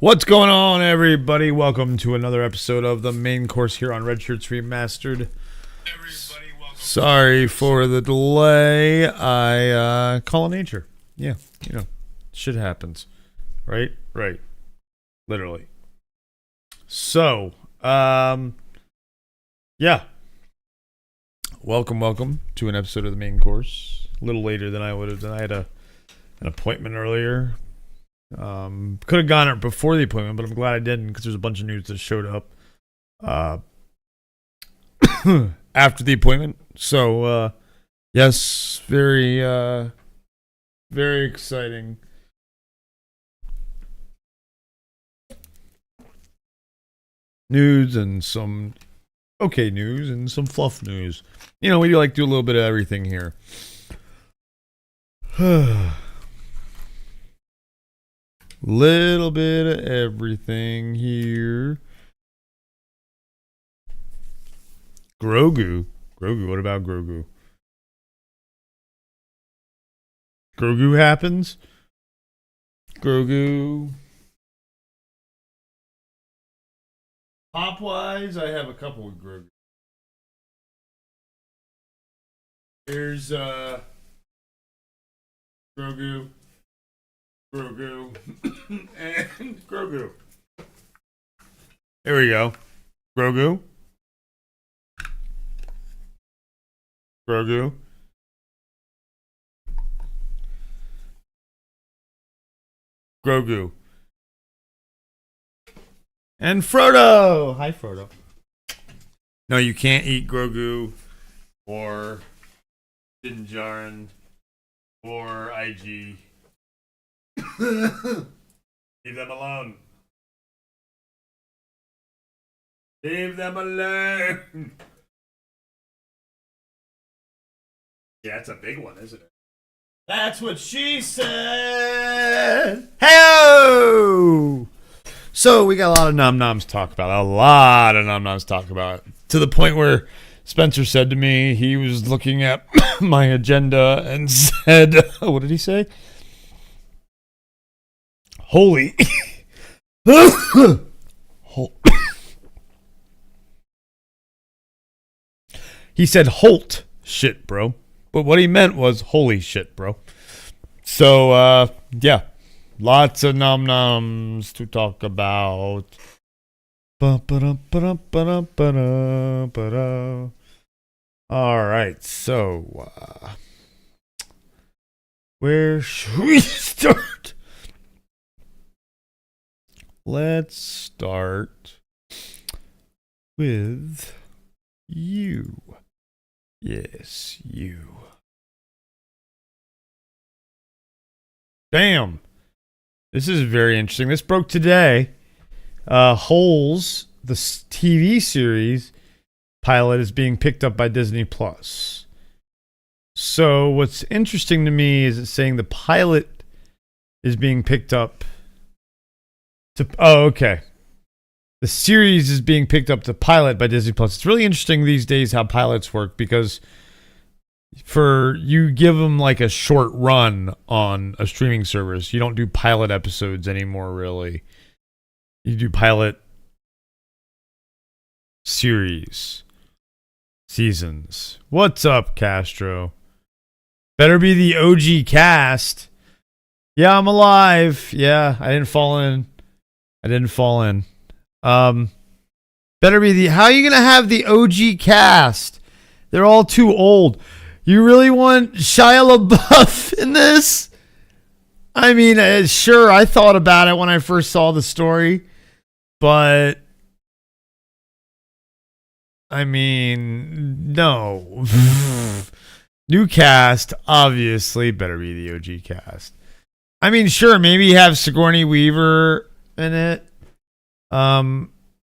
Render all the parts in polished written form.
What's going on, everybody? Welcome to another episode of the main course here on Red Shirts Remastered. Sorry for the delay. I call it nature. Yeah, shit happens. Right? Literally. So, yeah. Welcome to an episode of the main course. A little later than I would have done. I had an appointment earlier. Could have gone it before the appointment, but I'm glad I didn't because there's a bunch of news that showed up after the appointment. So, yes, very exciting. News and some okay news and some fluff news. We like do a little bit of everything here. Little bit of everything here. Grogu. What about Grogu? Grogu happens. Grogu. Pop-wise, I have a couple of Grogu. Here's Grogu. And Grogu. Here we go. Grogu. And Frodo. Hi, Frodo. No, you can't eat Grogu or Din Djarin or IG. Leave them alone. Yeah, it's a big one, isn't it? That's what she said. Hey-o! So we got a lot of nom-noms to talk about. To the point where Spencer said to me, he was looking at my agenda and said, what did he say? Holy. He said, Holt shit, bro. But what he meant was, holy shit, bro. So, yeah. Lots of nom-noms to talk about. Alright, so, where should we start? Let's start with you. Yes, you. Damn. This is very interesting. This broke today. Holes, the TV series pilot, is being picked up by Disney Plus. So what's interesting to me is it's saying the pilot is being picked up okay. The series is being picked up to pilot by Disney Plus. It's really interesting these days how pilots work because you give them like a short run on a streaming service. You don't do pilot episodes anymore, really. You do pilot seasons. What's up, Castro? Better be the OG cast. Yeah, I'm alive. Yeah, I didn't fall in. Better be how are you gonna have the OG cast? They're all too old. You really want Shia LaBeouf in this? I mean, sure, I thought about it when I first saw the story, but I mean, no. New cast, obviously, better be the OG cast. I mean, sure, maybe have Sigourney Weaver in it.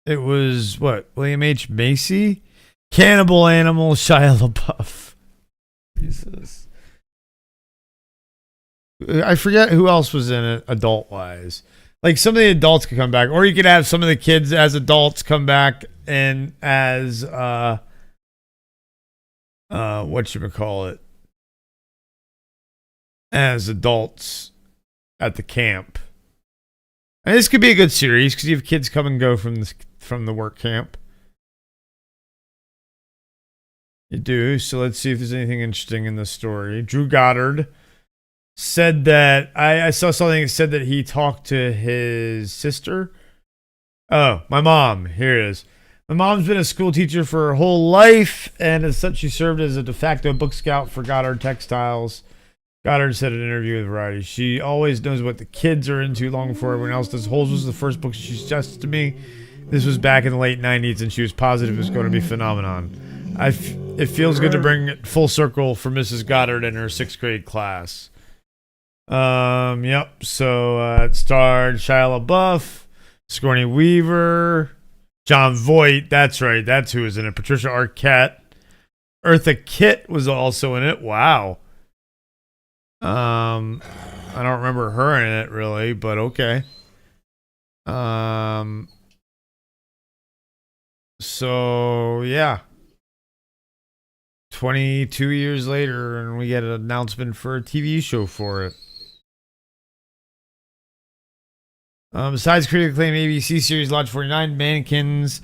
It was William H. Macy, Cannibal Animal, Shia LaBeouf. Jesus, I forget who else was in it adult wise. Like some of the adults could come back, or you could have some of the kids as adults come back and as whatchamacallit, as adults at the camp And this could be a good series because you have kids come and go from the work camp. You do. So let's see if there's anything interesting in the story. Drew Goddard said that I saw something that said that he talked to his sister. Oh, my mom. Here it is. My mom's been a school teacher for her whole life, and as such, she served as a de facto book scout for Goddard Textiles. Goddard said in an interview with Variety, she always knows what the kids are into long before everyone else does. Holes was the first book she suggested to me. This was back in the late 90s, and she was positive it was going to be a phenomenon. It feels good to bring it full circle for Mrs. Goddard and her 6th grade class. Yep. So it starred Shia LaBeouf, Sigourney Weaver, John Voight. That's right. That's who was in it. Patricia Arquette. Eartha Kitt was also in it. Wow. I don't remember her in it really, but okay. So yeah. 22 years later, and we get an announcement for a TV show for it. Besides critically acclaimed ABC series Lodge 49, Mannequin's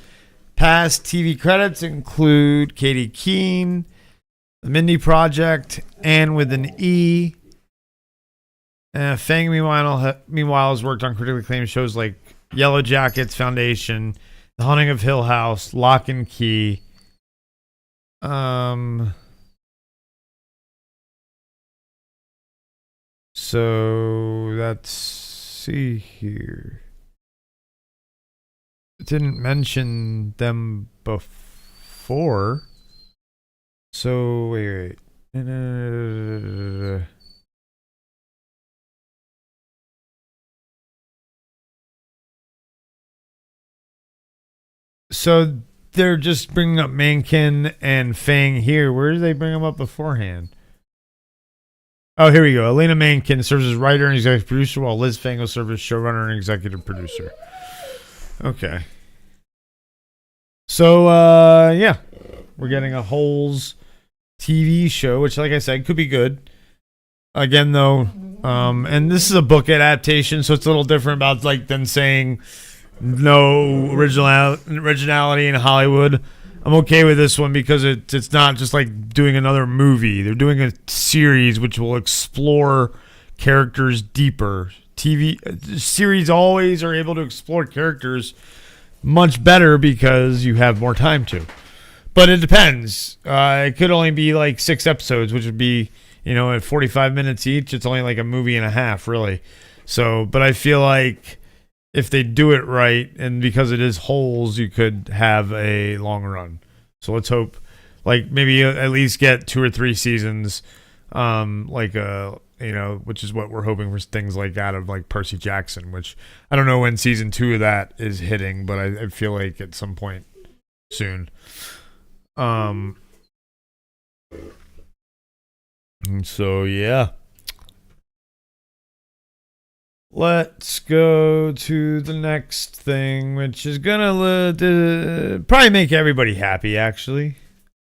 past TV credits include Katie Keene, The Mindy Project, Anne with an E. Fang, meanwhile, has worked on critically acclaimed shows like Yellow Jackets, Foundation, The Haunting of Hill House, Lock and Key. So let's see here. It didn't mention them before. So wait. So they're just bringing up Mankin and Fang here. Where did they bring them up beforehand? Oh, here we go. Elena Mankin serves as writer and executive producer, while Liz Fang will serve as showrunner and executive producer. Okay. So, yeah. We're getting a Holes TV show, which, like I said, could be good. Again, though, and this is a book adaptation, so it's a little different about, like, than saying no originality in Hollywood. I'm okay with this one because it's not just like doing another movie. They're doing a series which will explore characters deeper. TV series always are able to explore characters much better because you have more time to. But it depends. It could only be like 6 episodes, which would be, at 45 minutes each. It's only like a movie and a half, really. So, but I feel like if they do it right, and because it is Holes, you could have a long run. So let's hope, like, maybe at least get 2 or 3 seasons, which is what we're hoping for, things like that of like Percy Jackson, which I don't know when season 2 of that is hitting, but I feel like at some point soon. And so yeah. Let's go to the next thing, which is gonna probably make everybody happy, actually.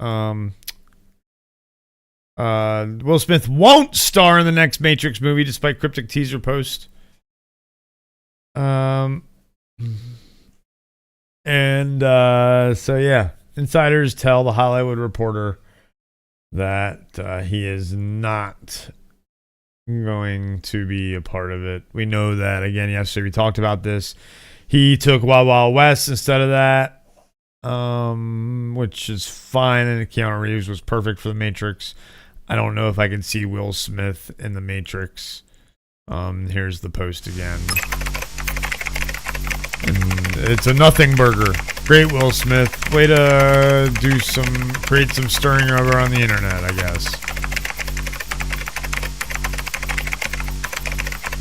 Will Smith won't star in the next Matrix movie, despite cryptic teaser post. So yeah, insiders tell The Hollywood Reporter that he is not going to be a part of it. We know that, again, yesterday we talked about this. He took Wild Wild West instead of that, which is fine, and Keanu Reeves was perfect for The Matrix. I don't know if I can see Will Smith in The Matrix. Here's the post again. And it's a nothing burger. Great, Will Smith. Way to create some stirring over on the internet, I guess.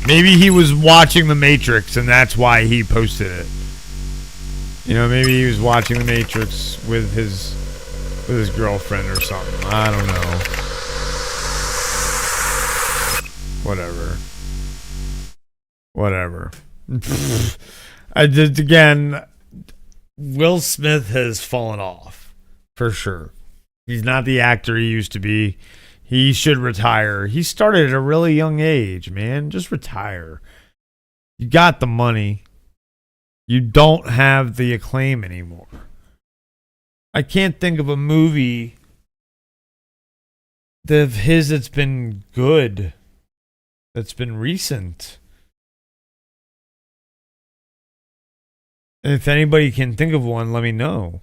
Maybe he was watching The Matrix and that's why he posted it. Maybe he was watching The Matrix with his girlfriend or something. I don't know. Whatever. Again, Will Smith has fallen off for sure. He's not the actor he used to be. He should retire. He started at a really young age, man. Just retire. You got the money. You don't have the acclaim anymore. I can't think of a movie of his that's been good, that's been recent. If anybody can think of one, let me know.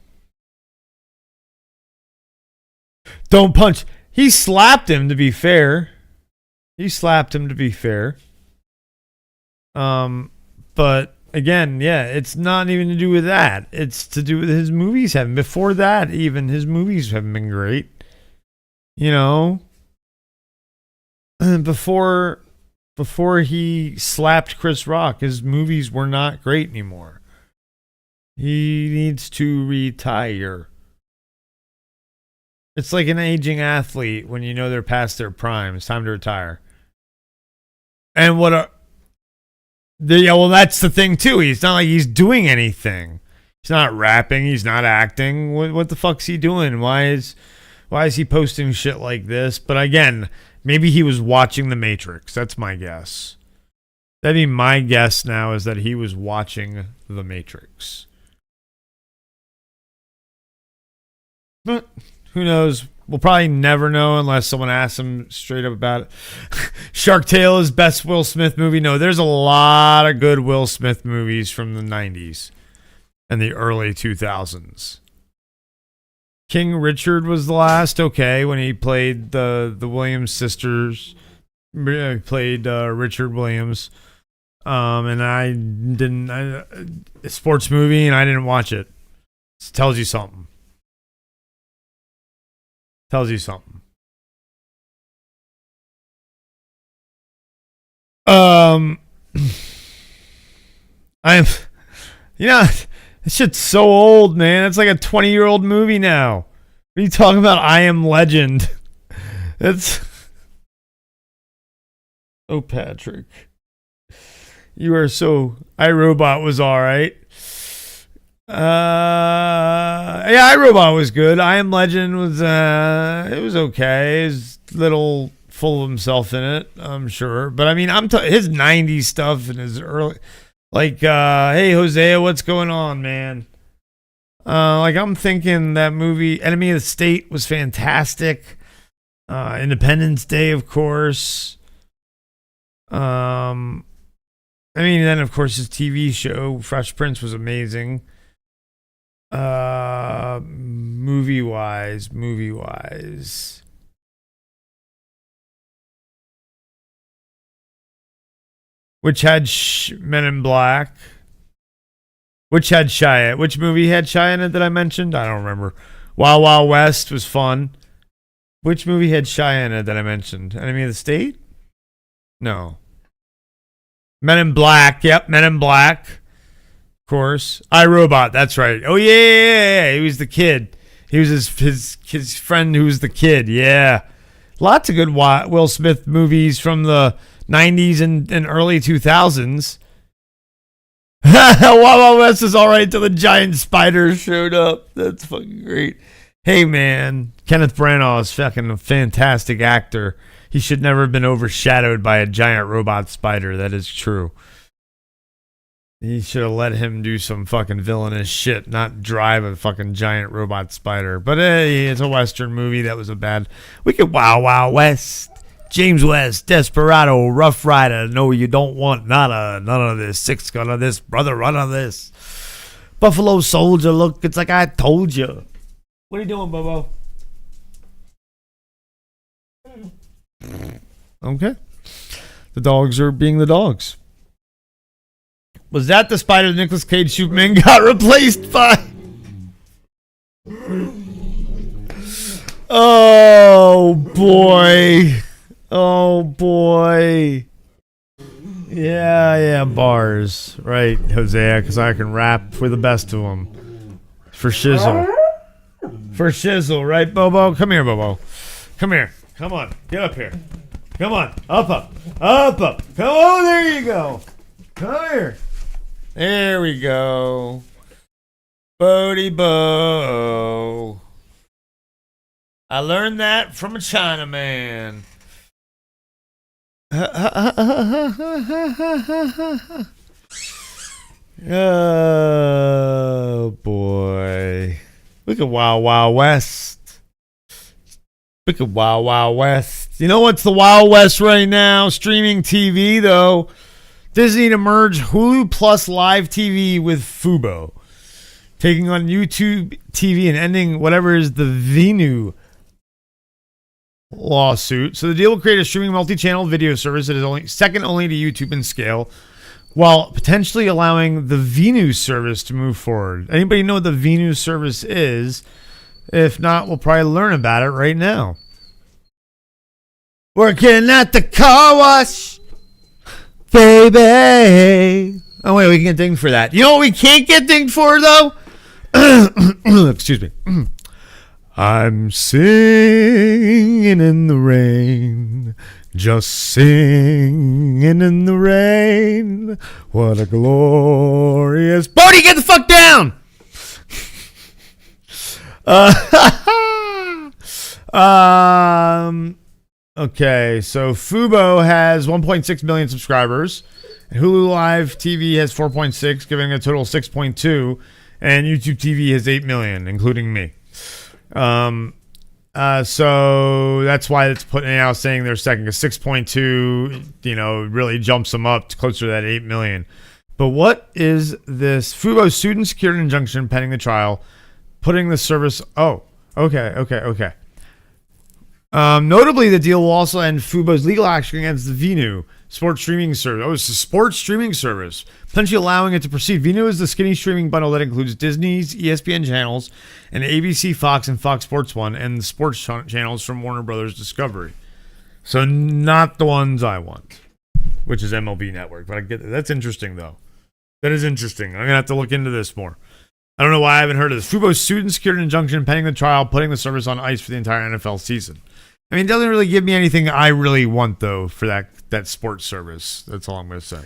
Don't punch. He slapped him, to be fair. But again, yeah, it's not even to do with that. It's to do with his movies having. Before that, even his movies haven't been great. You know, before he slapped Chris Rock, his movies were not great anymore. He needs to retire. It's like an aging athlete when you know they're past their prime. It's time to retire. And well, that's the thing too. He's not like he's doing anything. He's not rapping. He's not acting. What the fuck's he doing? Why is he posting shit like this? But again, maybe he was watching The Matrix. That's my guess. That'd be my guess now, is that he was watching The Matrix. But who knows? We'll probably never know unless someone asks him straight up about it. Shark Tale is best Will Smith movie. No, there's a lot of good Will Smith movies from the 90s and the early 2000s. King Richard was the last, okay, when he played the Williams sisters. He played Richard Williams. And a sports movie, and I didn't watch it. It tells you something. I am, this shit's so old, man. It's like a 20-year-old movie now. What are you talking about? I Am Legend. It's, oh, Patrick, you are so. iRobot was all right. Yeah, iRobot was good. I Am Legend was it was okay. He's a little full of himself in it, I'm sure. But I mean, his 90s stuff and his early, like hey Hosea, what's going on, man? Like, I'm thinking that movie Enemy of the State was fantastic. Independence Day, of course. I mean, then of course his TV show Fresh Prince was amazing. Movie wise, which had Men in Black, which had Shia. Which movie had Shia in it that I mentioned? I don't remember. Wild Wild West was fun. Which movie had Shia in it that I mentioned? Enemy of the State? No. Men in Black. Yep, Men in Black. Of course. iRobot, that's right. Oh yeah. He was the kid. He was his friend who was the kid. Yeah. Lots of good Will Smith movies from the 90s and early 2000s. Wild West is all right until the giant spiders showed up. That's fucking great. Hey man, Kenneth Branagh is fucking a fantastic actor. He should never have been overshadowed by a giant robot spider. That is true. He should have let him do some fucking villainous shit, not drive a fucking giant robot spider. But hey, it's a Western movie. That was a bad. We could Wild Wild West. James West, Desperado, Rough Rider. No, you don't want none of this. Six gun of this, brother, run of this. Buffalo Soldier, look, it's like I told you. What are you doing, Bobo? Okay. The dogs are being the dogs. Was that the spider that Nicolas Cage Superman got replaced by? Oh, boy. Oh, boy. Yeah, bars. Right, Hosea, because I can rap for the best of them. For shizzle. Right, Bobo? Come here, Bobo. Come here. Come on. Get up here. Come on. Up. Come on, there you go. Come here. There we go. Bodie Bo. I learned that from a Chinaman. Oh boy. Look at Wild Wild West. Look at Wild Wild West. You know what's the Wild West right now? Streaming TV though. Disney to merge Hulu Plus Live TV with Fubo, taking on YouTube TV and ending whatever is the Venu lawsuit. So the deal will create a streaming multi-channel video service that is only second only to YouTube in scale, while potentially allowing the Venu service to move forward. Anybody know what the Venu service is? If not, we'll probably learn about it right now. Working at the car wash, baby. Oh wait, we can get dinged for that. You know what we can't get dinged for though? Excuse me. I'm singing in the rain, just singing in the rain. What a glorious... Bodie, get the fuck down! Okay, so Fubo has 1.6 million subscribers. Hulu Live TV has 4.6, giving a total of 6.2. And YouTube TV has 8 million, including me. So that's why it's putting out saying they're second. A 6.2, really jumps them up to closer to that 8 million. But what is this? Fubo sued and secured an injunction pending the trial, putting the service. Oh, okay. Notably, the deal will also end Fubo's legal action against the Venu sports streaming service. Oh, it's a sports streaming service, potentially allowing it to proceed. Venu is the skinny streaming bundle that includes Disney's ESPN channels and ABC, Fox, and Fox Sports 1, and the sports channels from Warner Brothers Discovery. So not the ones I want, which is MLB Network. But I get that. That's interesting, though. That is interesting. I'm going to have to look into this more. I don't know why I haven't heard of this. Fubo sued and secured an injunction pending the trial, putting the service on ice for the entire NFL season. I mean, it doesn't really give me anything I really want, though, for that sports service. That's all I'm going to say.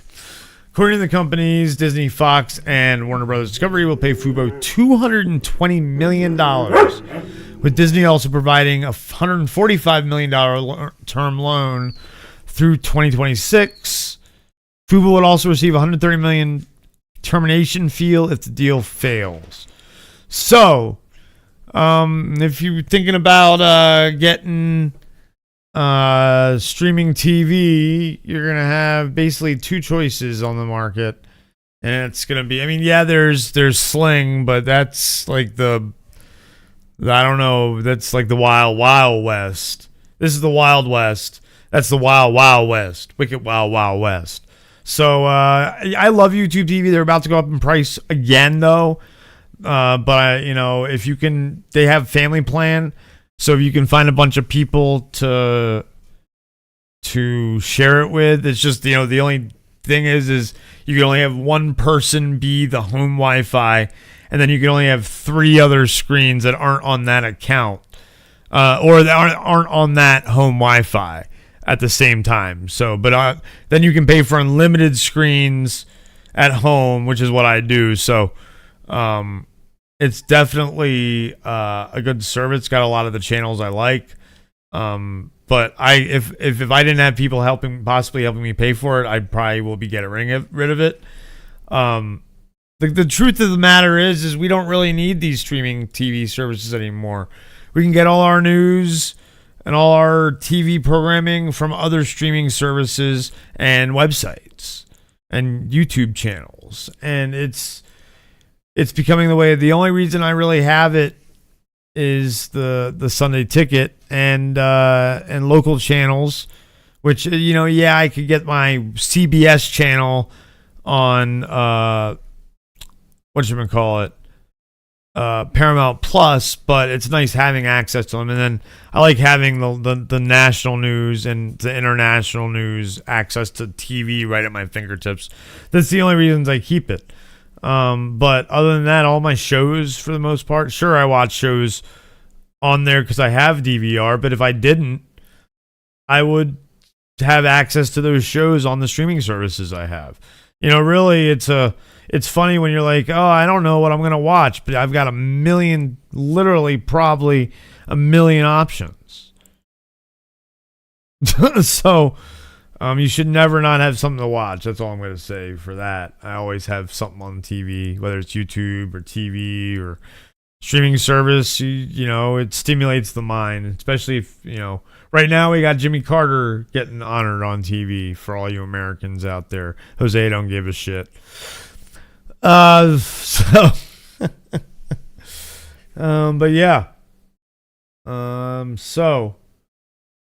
According to the companies, Disney, Fox, and Warner Brothers Discovery will pay Fubo $220 million, with Disney also providing a $145 million term loan through 2026. Fubo would also receive $130 million termination fee if the deal fails. So... if you're thinking about getting streaming TV, you're gonna have basically two choices on the market, and it's gonna be. I mean, yeah, there's Sling, but that's like I don't know. That's like the Wild Wild West. This is the Wild West. That's the Wild Wild West. Wicked Wild Wild West. So I love YouTube TV. They're about to go up in price again, though. But if you can, they have family plan. So if you can find a bunch of people to share it with, it's just, the only thing is you can only have one person be the home Wi-Fi, and then you can only have 3 other screens that aren't on that account, or that aren't on that home Wi-Fi at the same time. So, but then you can pay for unlimited screens at home, which is what I do. So, it's definitely a good service. It's got a lot of the channels I like. But if I didn't have people possibly helping me pay for it, I probably will be getting rid of it. The truth of the matter is we don't really need these streaming TV services anymore. We can get all our news and all our TV programming from other streaming services and websites and YouTube channels, and it's becoming the way. The only reason I really have it is the Sunday Ticket and local channels, which I could get my CBS channel on Paramount Plus, but it's nice having access to them. And then I like having the national news and the international news access to TV right at my fingertips. That's the only reasons I keep it. But other than that, all my shows, for the most part, sure, I watch shows on there because I have DVR, but if I didn't, I would have access to those shows on the streaming services I have. Really, it's funny when you're like, oh, I don't know what I'm going to watch, but I've got literally probably a million options. So, You should never not have something to watch. That's all I'm going to say for that. I always have something on TV, whether it's YouTube or TV or streaming service. You know, it stimulates the mind, especially if, you know, right now we got Jimmy Carter getting honored on TV for all you Americans out there. Jose don't give a shit. But yeah.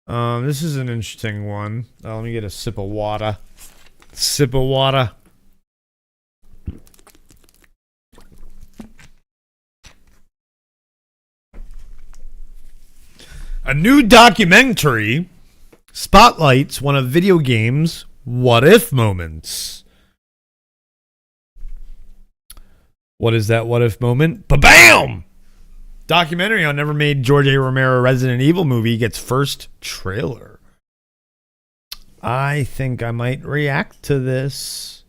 This is an interesting one. Let me get a sip of water. A new documentary spotlights one of video games' what-if moments. What is that what-if moment? Ba-bam! Documentary on never made George A. Romero Resident Evil movie gets first trailer. I think I might react to this.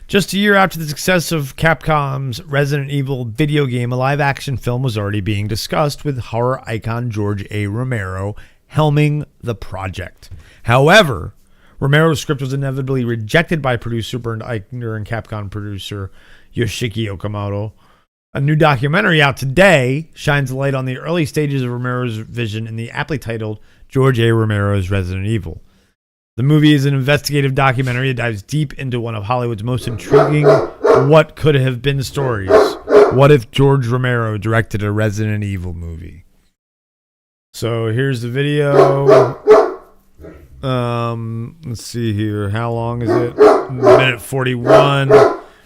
Just a year after the success of Capcom's Resident Evil video game, a live-action film was already being discussed, with horror icon George A. Romero helming the project. However, Romero's script was inevitably rejected by producer Bernd Eichner and Capcom producer Yoshiki Okamoto. A new documentary out today shines a light on the early stages of Romero's vision in the aptly titled George A. Romero's Resident Evil. The movie is an investigative documentary that dives deep into one of Hollywood's most intriguing what could have been stories. What if George Romero directed a Resident Evil movie? So here's the video. Let's see here. How long is it? Minute 41.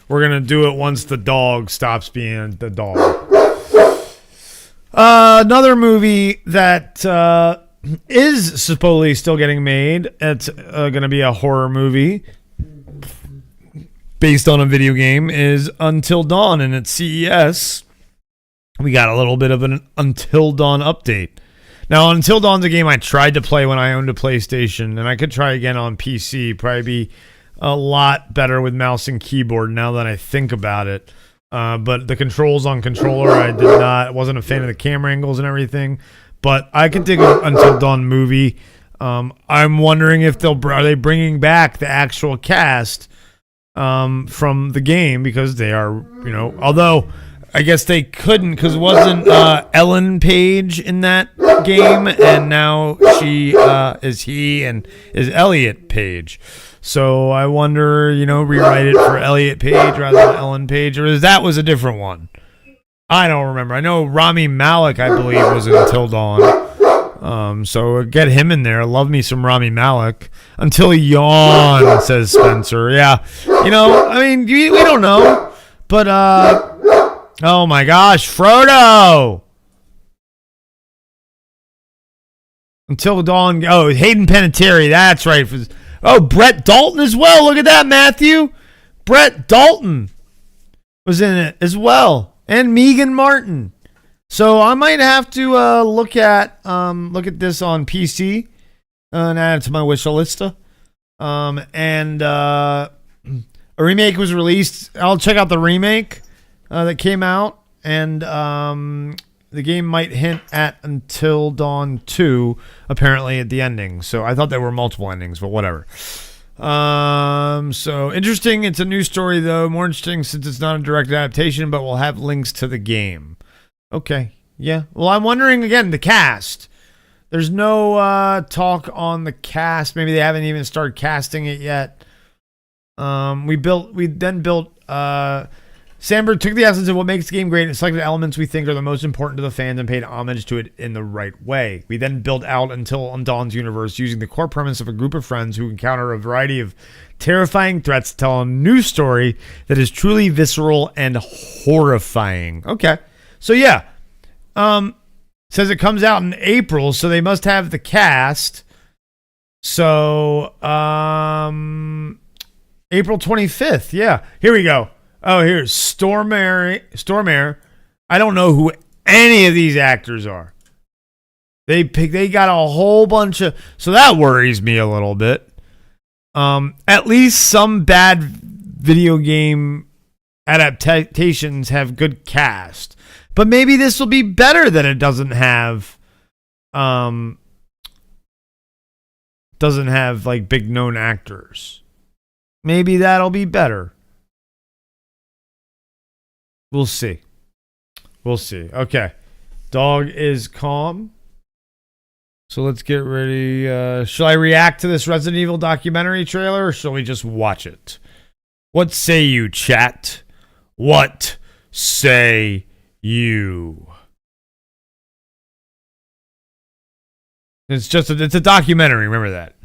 We're going to do it once the dog stops being the dog. Another movie that is supposedly still getting made. It's going to be a horror movie based on a video game is Until Dawn. And at CES, we got a little bit of an Until Dawn update. Now, Until Dawn's a game I tried to play when I owned a PlayStation, and I could try again on PC. Probably be a lot better with mouse and keyboard now that I think about it. But the controls on controller, I wasn't a fan of the camera angles and everything. But I can dig an Until Dawn movie. I'm wondering if are they bringing back the actual cast from the game, because they are, you know, although I guess they couldn't because it wasn't Ellen Page in that game, and now she is he and is Elliot Page. So I wonder, you know, rewrite it for Elliot Page rather than Ellen Page, or that was a different one. I don't remember. I know Rami Malek, I believe, was in Until Dawn. So get him in there. Love me some Rami Malek. Until yawn, says Spencer. Yeah. You know, I mean, we don't know. But, oh my gosh, Frodo! Until Dawn. Oh, Hayden Panettiere. That's right. Oh, Brett Dalton as well. Look at that, Matthew. Brett Dalton was in it as well. And Megan Martin. So I might have to look at this on PC and add it to my wish list. And a remake was released. I'll check out the remake that came out, and the game might hint at Until Dawn 2, apparently, at the ending. So I thought there were multiple endings, but whatever. So interesting. It's a new story, though. More interesting since it's not a direct adaptation, but we'll have links to the game. Okay. Yeah. Well, I'm wondering, again, the cast. There's no talk on the cast. Maybe they haven't even started casting it yet. We then built Sandberg took the essence of what makes the game great and selected elements we think are the most important to the fans and paid homage to it in the right way. We then built out Until Dawn's universe using the core premise of a group of friends who encounter a variety of terrifying threats to tell a new story that is truly visceral and horrifying. Okay. So yeah. Says it comes out in April, so they must have the cast. So April 25th. Yeah. Here we go. Oh, here's Stormare. I don't know who any of these actors are. They got a whole bunch of, so that worries me a little bit. At least some bad video game adaptations have good cast. But maybe this will be better that it doesn't have doesn't have like big known actors. Maybe that'll be better. We'll see. We'll see. Okay. Dog is calm. So let's get ready. Shall I react to this Resident Evil documentary trailer, or shall we just watch it? What say you, chat? What say you? It's a documentary. Remember that.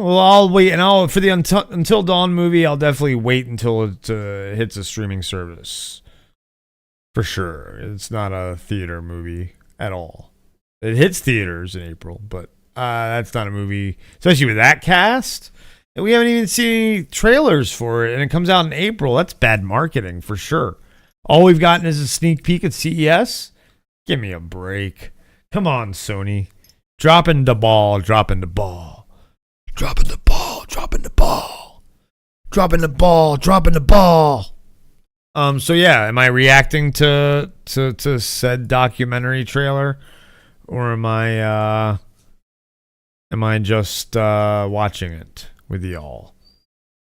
Well, I'll wait, and for the Until Dawn movie, I'll definitely wait until it hits a streaming service. For sure. It's not a theater movie at all. It hits theaters in April, but that's not a movie, especially with that cast. And we haven't even seen any trailers for it, and it comes out in April. That's bad marketing for sure. All we've gotten is a sneak peek at CES. Give me a break. Come on, Sony. Dropping the ball, dropping the ball. Dropping the ball, dropping the ball. Dropping the ball, dropping the ball. So yeah, am I reacting to said documentary trailer, or am I just watching it with y'all?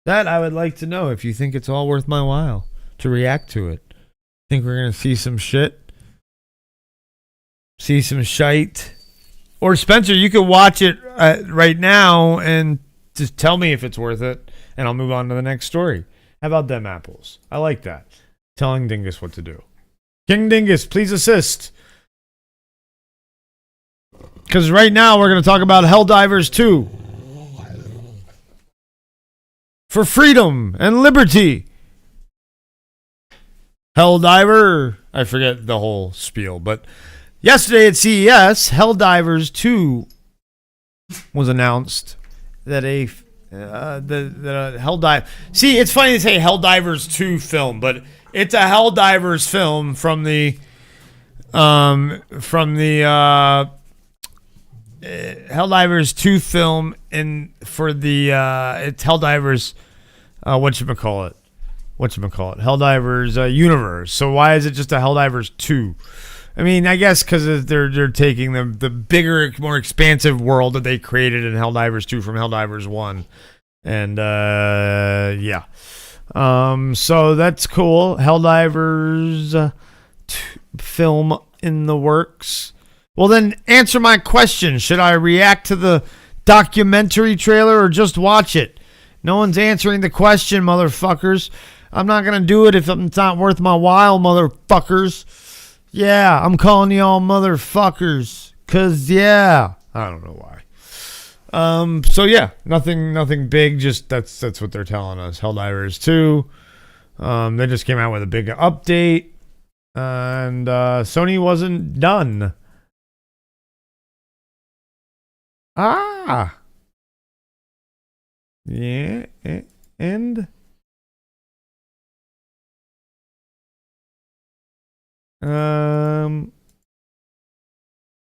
That I would like to know, if you think it's all worth my while to react to it. Think we're gonna see some shit, see some shite, or Spencer, you could watch it right now and just tell me if it's worth it, and I'll move on to the next story. How about them apples? I like that. Telling Dingus what to do. King Dingus, please assist. Because right now we're going to talk about Helldivers 2. For freedom and liberty. Helldiver. I forget the whole spiel, but yesterday at CES, Helldivers 2 was announced that the Helldive. See, it's funny to say Helldivers 2 film, but it's a Helldivers film from the Helldivers 2 film, and for the it's Helldivers whatchamacallit Helldivers universe. So why is it just a Helldivers 2? I mean, I guess because they're taking the bigger, more expansive world that they created in Helldivers 2 from Helldivers 1. And yeah. So that's cool. Helldivers film in the works. Well, then answer my question. Should I react to the documentary trailer or just watch it? No one's answering the question, motherfuckers. I'm not going to do it if it's not worth my while, motherfuckers. Yeah, I'm calling y'all motherfuckers. Because, yeah, I don't know why. So yeah, nothing big. Just that's what they're telling us. Helldivers 2. They just came out with a big update, and Sony wasn't done. Yeah, and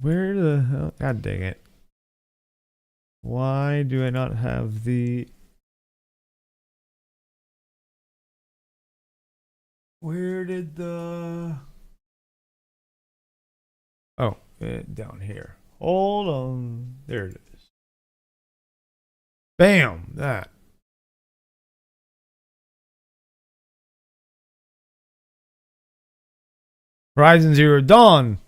where the hell? God dang it. Why do I not have the... Where did the... Oh, down here. Hold on. There it is. Bam! That. Horizon Zero Dawn.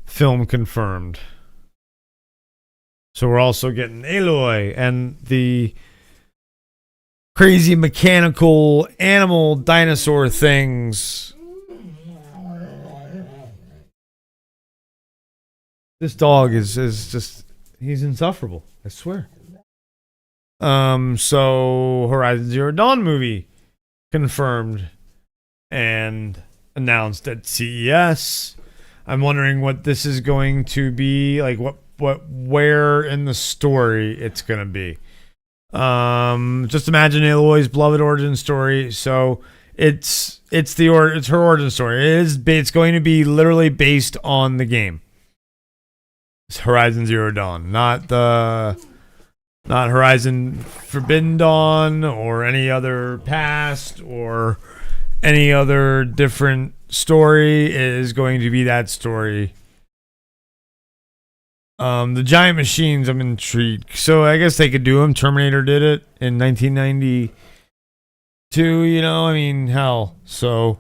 Film confirmed. So we're also getting Aloy and the crazy mechanical animal dinosaur things. This dog is just, he's insufferable, I swear. So Horizon Zero Dawn movie confirmed and announced at CES. I'm wondering what this is going to be, like where in the story it's gonna be. Just imagine Aloy's beloved origin story. So it's her origin story. It's going to be literally based on the game. It's Horizon Zero Dawn, not Horizon Forbidden Dawn or any other past or any other different story is going to be that story. The giant machines, I'm intrigued. So I guess they could do them. Terminator did it in 1992. You know, I mean, hell. So,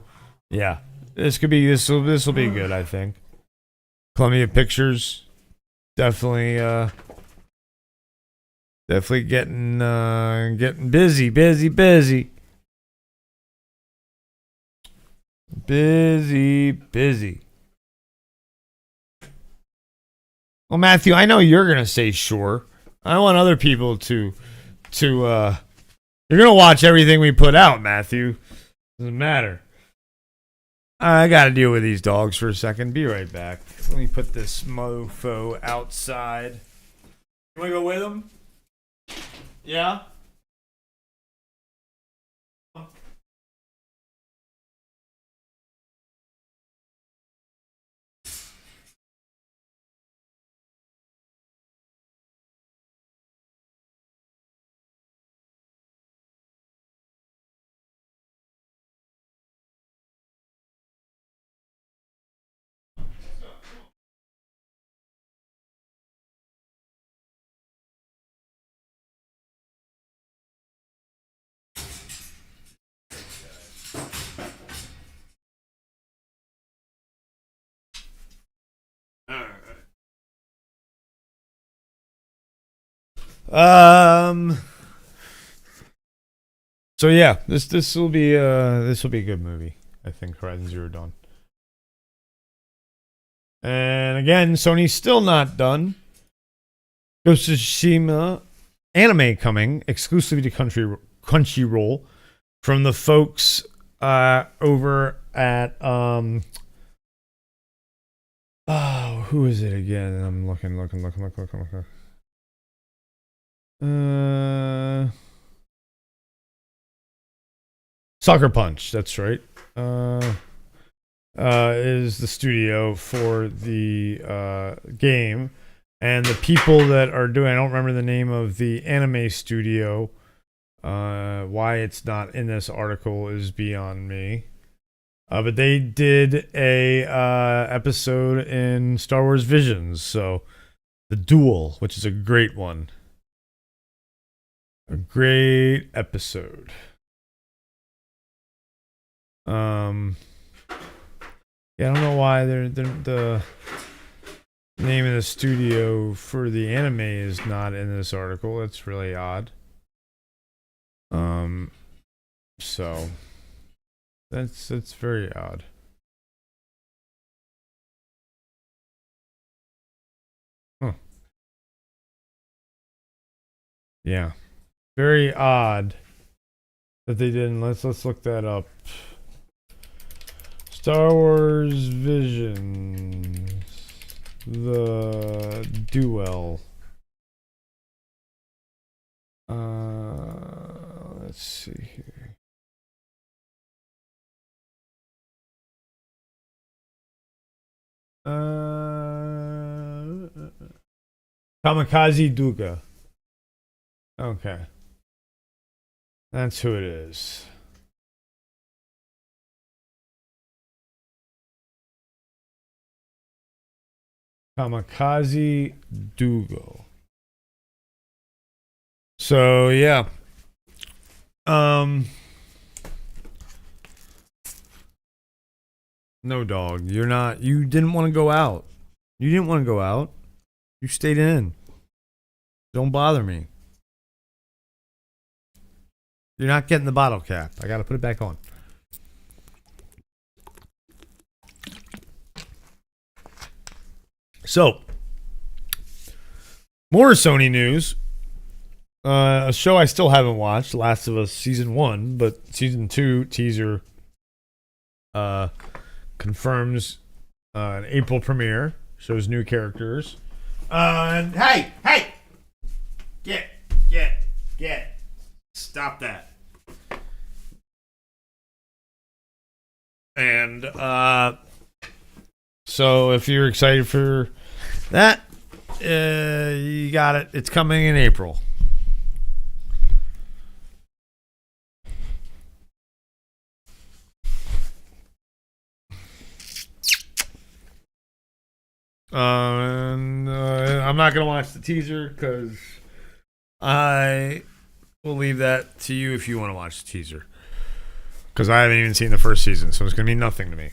yeah, this will be good. I think. Columbia Pictures, definitely getting busy. Well, Matthew, I know you're gonna say sure. I want other people to you're gonna watch everything we put out, Matthew. Doesn't matter. I gotta deal with these dogs for a second. Be right back. Let me put this mofo outside. You wanna go with him? Yeah? So yeah, this will be a good movie. I think Horizon Zero Dawn. And again, Sony's still not done. Ghost of Tsushima anime coming exclusively to Crunchyroll from the folks over at oh, who is it again? I'm looking. Sucker Punch, that's right. Is the studio for the game. And the people that are doing, I don't remember the name of the anime studio. Why it's not in this article is beyond me. But they did a episode in Star Wars Visions. So, The Duel, which is a great one. A great episode. Yeah, I don't know why the name of the studio for the anime is not in this article. It's really odd. So that's very odd. Huh. Yeah. Very odd that they didn't. Let's look that up. Star Wars Visions. The Duel. Let's see here. Kamikaze Duga. Okay. That's who it is. Kamikaze Dugo. So yeah. No, dog. You didn't want to go out. You didn't want to go out. You stayed in. Don't bother me. You're not getting the bottle cap. I gotta put it back on. So, more Sony news. A show I still haven't watched, Last of Us Season 1, but Season 2 teaser confirms an April premiere. Shows new characters. And hey! Get. Stop that. And so if you're excited for that, you got it. It's coming in April. I'm not gonna watch the teaser because I will leave that to you if you want to watch the teaser. Because I haven't even seen the first season, so it's gonna mean nothing to me.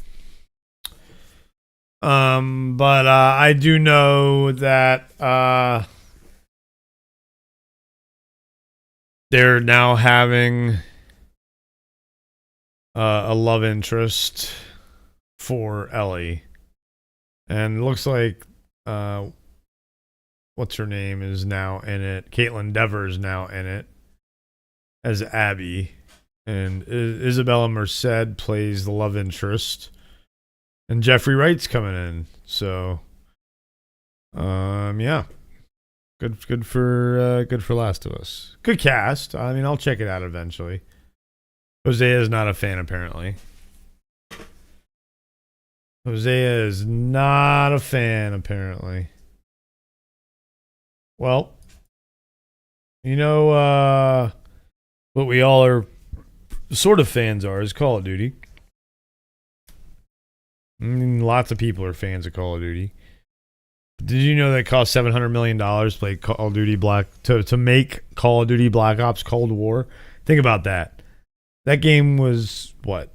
But I do know that they're now having a love interest for Ellie, and it looks like what's her name is now in it. Caitlin Dever is now in it as Abby, and Isabella Merced plays the love interest, and Jeffrey Wright's coming in. So, yeah, good for Last of Us. Good cast. I mean, I'll check it out eventually. Hosea is not a fan, apparently. Hosea is not a fan, apparently. Well, you know what we all are sort of fans are is Call of Duty. I mean, lots of people are fans of Call of Duty. Did you know that it cost $700 million to play Call of Duty to make Call of Duty Black Ops Cold War? Think about that. That game was what?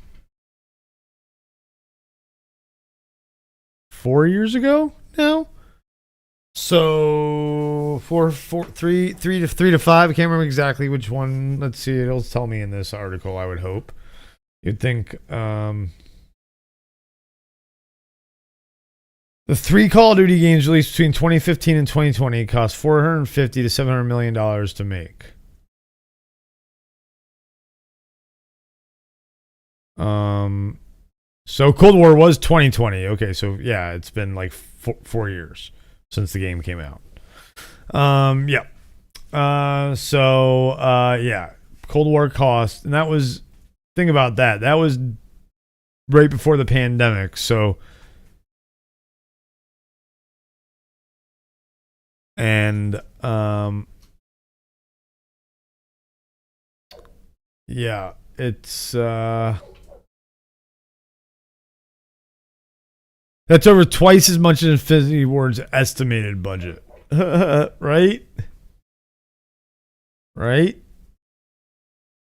4 years ago now? So 3 to 5. I can't remember exactly which one. Let's see. It'll tell me in this article, I would hope. You'd think the 3 Call of Duty games released between 2015 and 2020 cost $450 to $700 million to make. So Cold War was 2020. Okay, so yeah, it's been like 4 years since the game came out. Yeah. Yeah, Cold War cost, and that was, think about that. That was right before the pandemic. So, and yeah, it's that's over twice as much as Infinity Ward's estimated budget. Right? Right?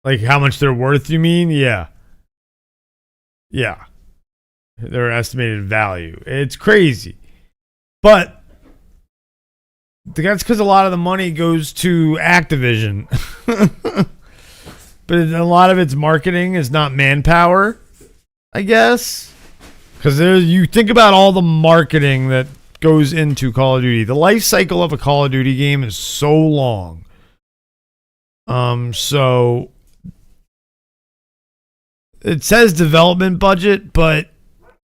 Like how much they're worth, you mean? Yeah. Yeah. Their estimated value. It's crazy. But that's because a lot of the money goes to Activision. But a lot of its marketing is not manpower, I guess. Because you think about all the marketing that goes into Call of Duty. The life cycle of a Call of Duty game is so long. So it says development budget, but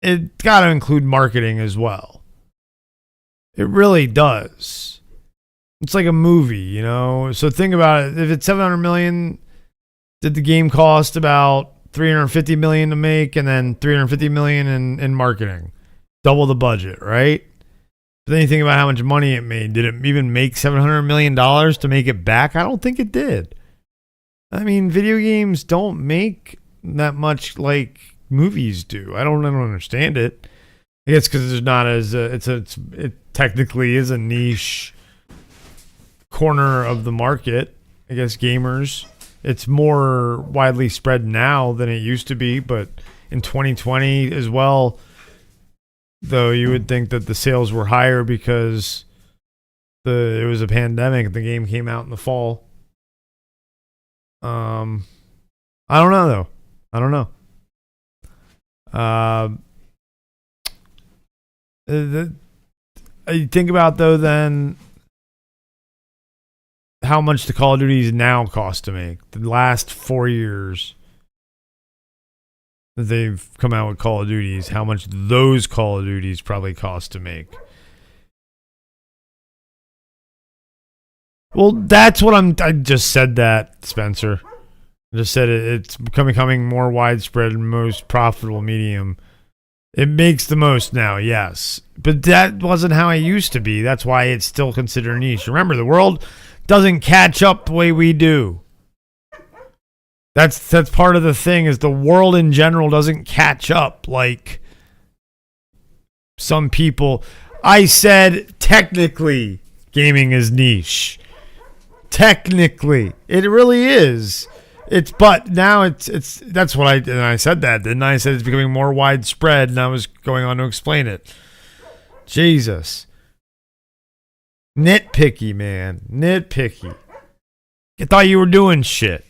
it got to include marketing as well. It really does. It's like a movie, you know? So think about it. If it's $700 million, did the game cost about $350 million to make, and then $350 million in marketing? Double the budget, right? But then you think about how much money it made. Did it even make $700 million to make it back? I don't think it did. I mean, video games don't make that much like movies do. I don't understand it. I guess because there's not as it technically is a niche corner of the market. I guess gamers. It's more widely spread now than it used to be, but in 2020 as well, though, you would think that the sales were higher because it was a pandemic. The game came out in the fall. I don't know though. I don't know. You think about though then how much the Call of Duties now cost to make. The last 4 years that they've come out with Call of Duties, how much those Call of Duties probably cost to make. Well, that's what I just said that, Spencer. I just said it's becoming more widespread and most profitable medium. It makes the most now, yes. But that wasn't how it used to be. That's why it's still considered niche. Remember, the world doesn't catch up the way we do. That's part of the thing, is the world in general doesn't catch up like some people. I said technically gaming is niche. Technically, it really is. But now it's that's what I said that. Then I said it's becoming more widespread, and I was going on to explain it. Jesus. Nitpicky, man. Nitpicky. I thought you were doing shit.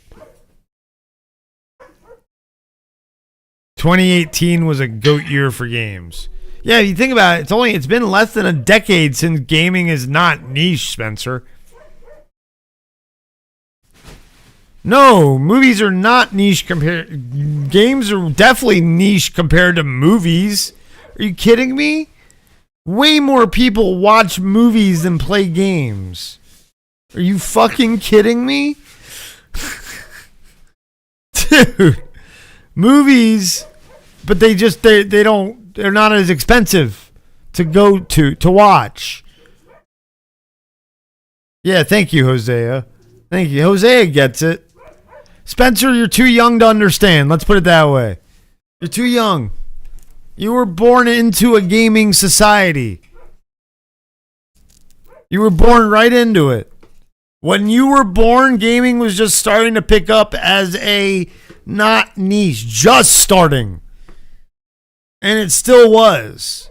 2018 was a GOAT year for games. Yeah, if you think about it, it's been less than a decade since gaming is not niche, Spencer. No, movies are not niche compared. Games are definitely niche compared to movies. Are you kidding me? Way more people watch movies than play games. Are you fucking kidding me? Dude, movies, but they're not as expensive to go to watch. Yeah, thank you, Hosea. Thank you. Hosea gets it. Spencer, you're too young to understand. Let's put it that way. You're too young. You were born into a gaming society. You were born right into it. When you were born, gaming was just starting to pick up as a not niche, just starting. And it still was.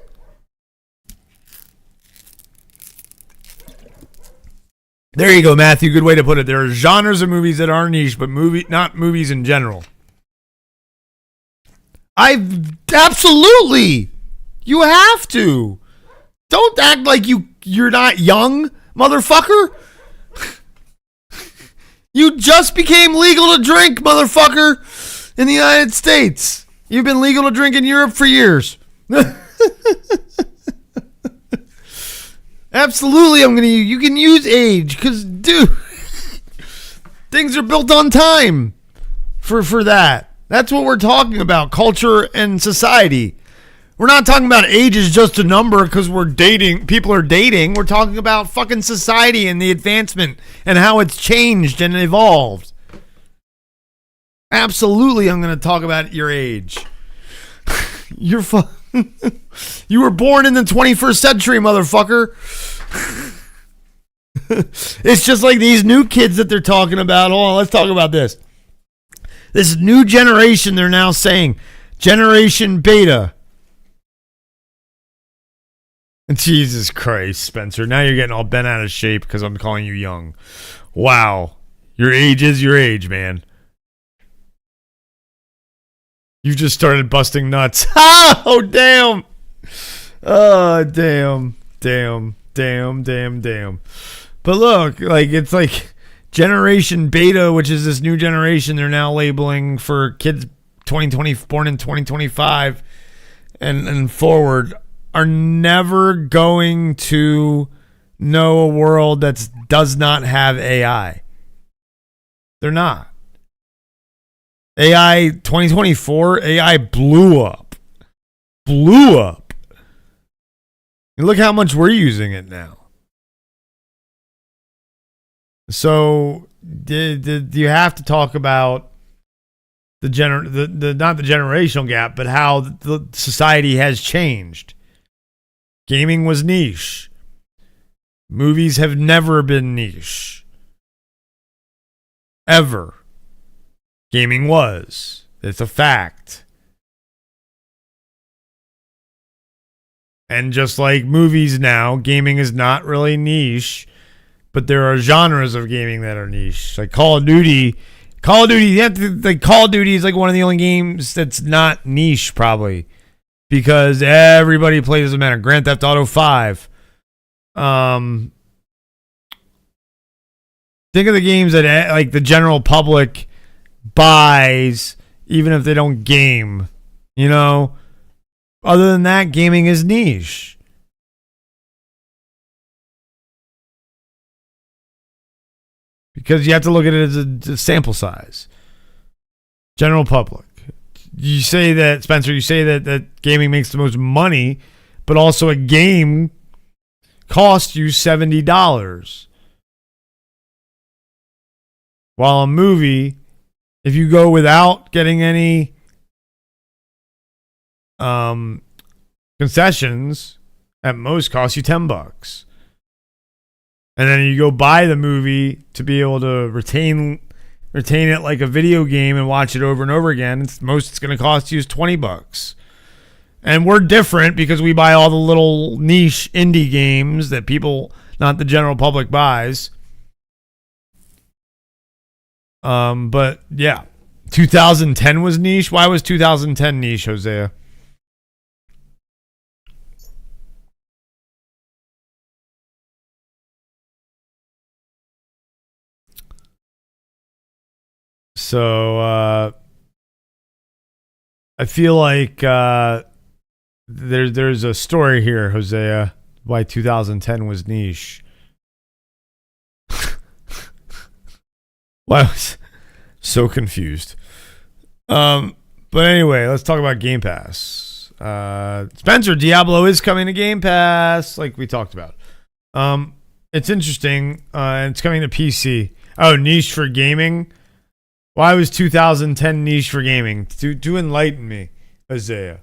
There you go, Matthew. Good way to put it. There are genres of movies that are niche, but not movies in general. Absolutely. You have to. Don't act like you're not young, motherfucker. You just became legal to drink, motherfucker, in the United States. You've been legal to drink in Europe for years. Absolutely, you can use age, because, dude, things are built on time for that. That's what we're talking about, culture and society. We're not talking about age is just a number because we're dating. People are dating. We're talking about fucking society and the advancement and how it's changed and evolved. Absolutely, I'm going to talk about your age. You were born in the 21st century, motherfucker. It's just like these new kids that they're talking about. Hold on, let's talk about this. This new generation, they're now saying, Generation Beta. Jesus Christ, Spencer. Now you're getting all bent out of shape because I'm calling you young. Wow. Your age is your age, man. You just started busting nuts. Oh, damn. Oh, damn. But look, it's like Generation Beta, which is this new generation they're now labeling for kids 2020 born in 2025 and forward, are never going to know a world that does not have AI. They're not. AI 2024, AI blew up. And look how much we're using it now. So you have to talk about not the generational gap, but how the society has changed. Gaming was niche. Movies have never been niche. Ever. Gaming was. It's a fact. And just like movies now, gaming is not really niche, but there are genres of gaming that are niche. Like Call of Duty. Call of Duty is like one of the only games that's not niche, probably. Because everybody plays, doesn't matter. Grand Theft Auto 5. Think of the games that like the general public buys, even if they don't game. You know? Other than that, gaming is niche. Because you have to look at it as a sample size. General public. You say that, Spencer, that gaming makes the most money, but also a game costs you $70. While a movie, if you go without getting any concessions, At most costs you $10. And then you go buy the movie to be able to retain it like a video game and watch it over and over again. It's going to cost you is $20. And we're different because we buy all the little niche indie games that people, not the general public, buys. But yeah, 2010 was niche. Why was 2010 niche, Hosea? So I feel like there's a story here, Hosea, why 2010 was niche. Why I was so confused. But anyway, let's talk about Game Pass. Spencer, Diablo is coming to Game Pass, like we talked about. It's interesting. It's coming to PC. Oh, niche for gaming. Why was 2010 niche for gaming? To enlighten me, Isaiah.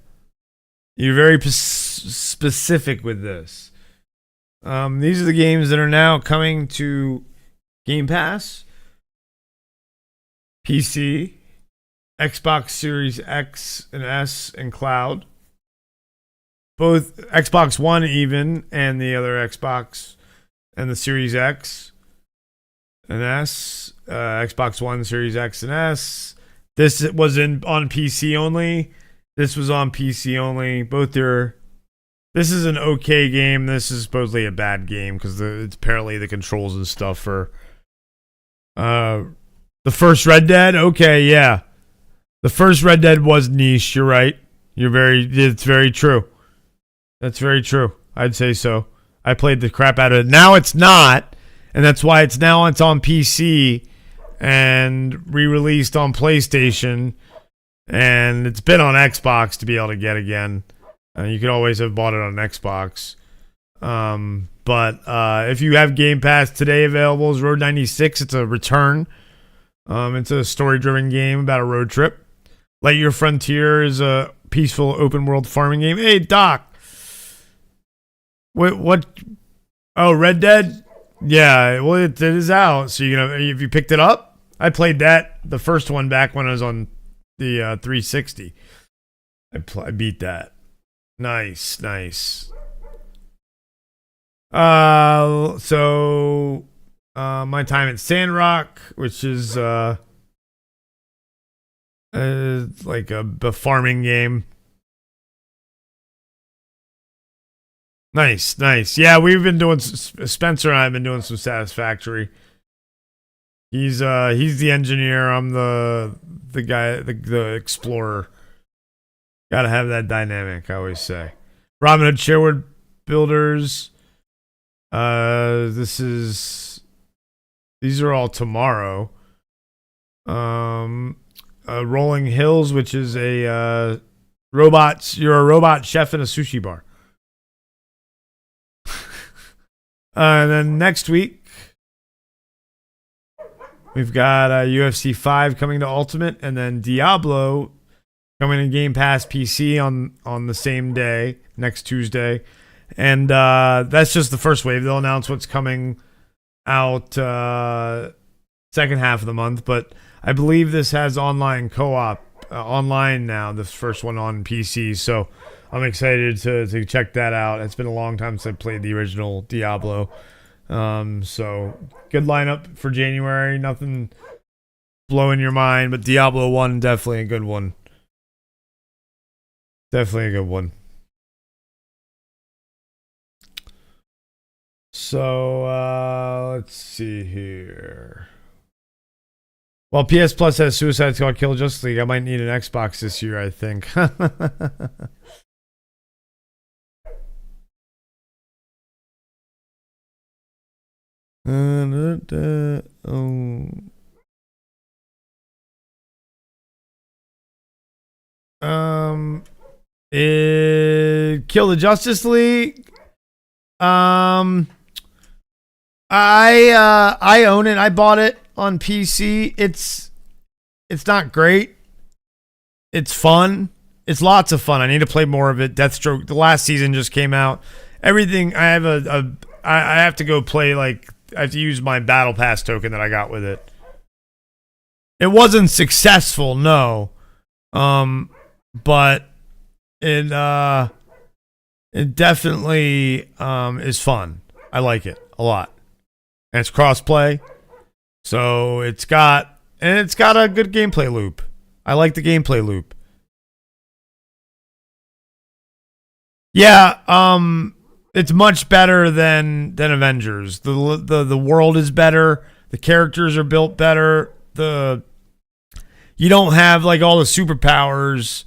You're very specific with this. These are the games that are now coming to Game Pass. PC, Xbox Series X and S, and cloud. Both Xbox One even, and the other Xbox, and the Series X and S. Xbox One, Series X and S. This was on PC only. This was on PC only. Both are. This is an okay game. This is supposedly a bad game because it's apparently the controls and stuff for the first Red Dead. Okay, yeah, the first Red Dead was niche. You're right. It's very true. That's very true. I'd say so. I played the crap out of it. Now it's not, and that's why it's on PC and re-released on PlayStation, and it's been on Xbox to be able to get again. You could always have bought it on Xbox. But if you have Game Pass today available is Road 96. It's a return. It's a story-driven game about a road trip. Lightyear Frontier is a peaceful open-world farming game. Hey, Doc. What? Oh, Red Dead? Yeah, well, it is out. So, if you picked it up, I played that, the first one, back when I was on the 360. I beat that. Nice. So my time at Sandrock, which is like a farming game. Nice. Yeah, we've been doing, Spencer and I have been doing some Satisfactory. He's the engineer. I'm the guy, the explorer. Gotta have that dynamic, I always say. Robin Hood Sherwood Builders. These are all tomorrow. Rolling Hills, which is a you're a robot chef in a sushi bar. And then next week we've got UFC 5 coming to Ultimate, and then Diablo coming to Game Pass PC on the same day, next Tuesday. And that's just the first wave. They'll announce what's coming out second half of the month. But I believe this has online co-op online now, this first one on PC. So I'm excited to check that out. It's been a long time since I played the original Diablo. So good lineup for January. Nothing blowing your mind, but Diablo 1, definitely a good one. Definitely a good one. So, let's see here. Well, PS Plus has Suicide Squad Kill Justice League. I might need an Xbox this year, I think. Kill the Justice League. I own it. I bought it on PC. It's not great. It's fun. It's lots of fun. I need to play more of it. Deathstroke, the last season just came out, everything. I have I have to go play, like, I have to use my battle pass token that I got with it. It wasn't successful, no. But it definitely is fun. I like it a lot. And it's crossplay. So it's got a good gameplay loop. I like the gameplay loop. Yeah, it's much better than Avengers. The world is better. The characters are built better. You don't have like all the superpowers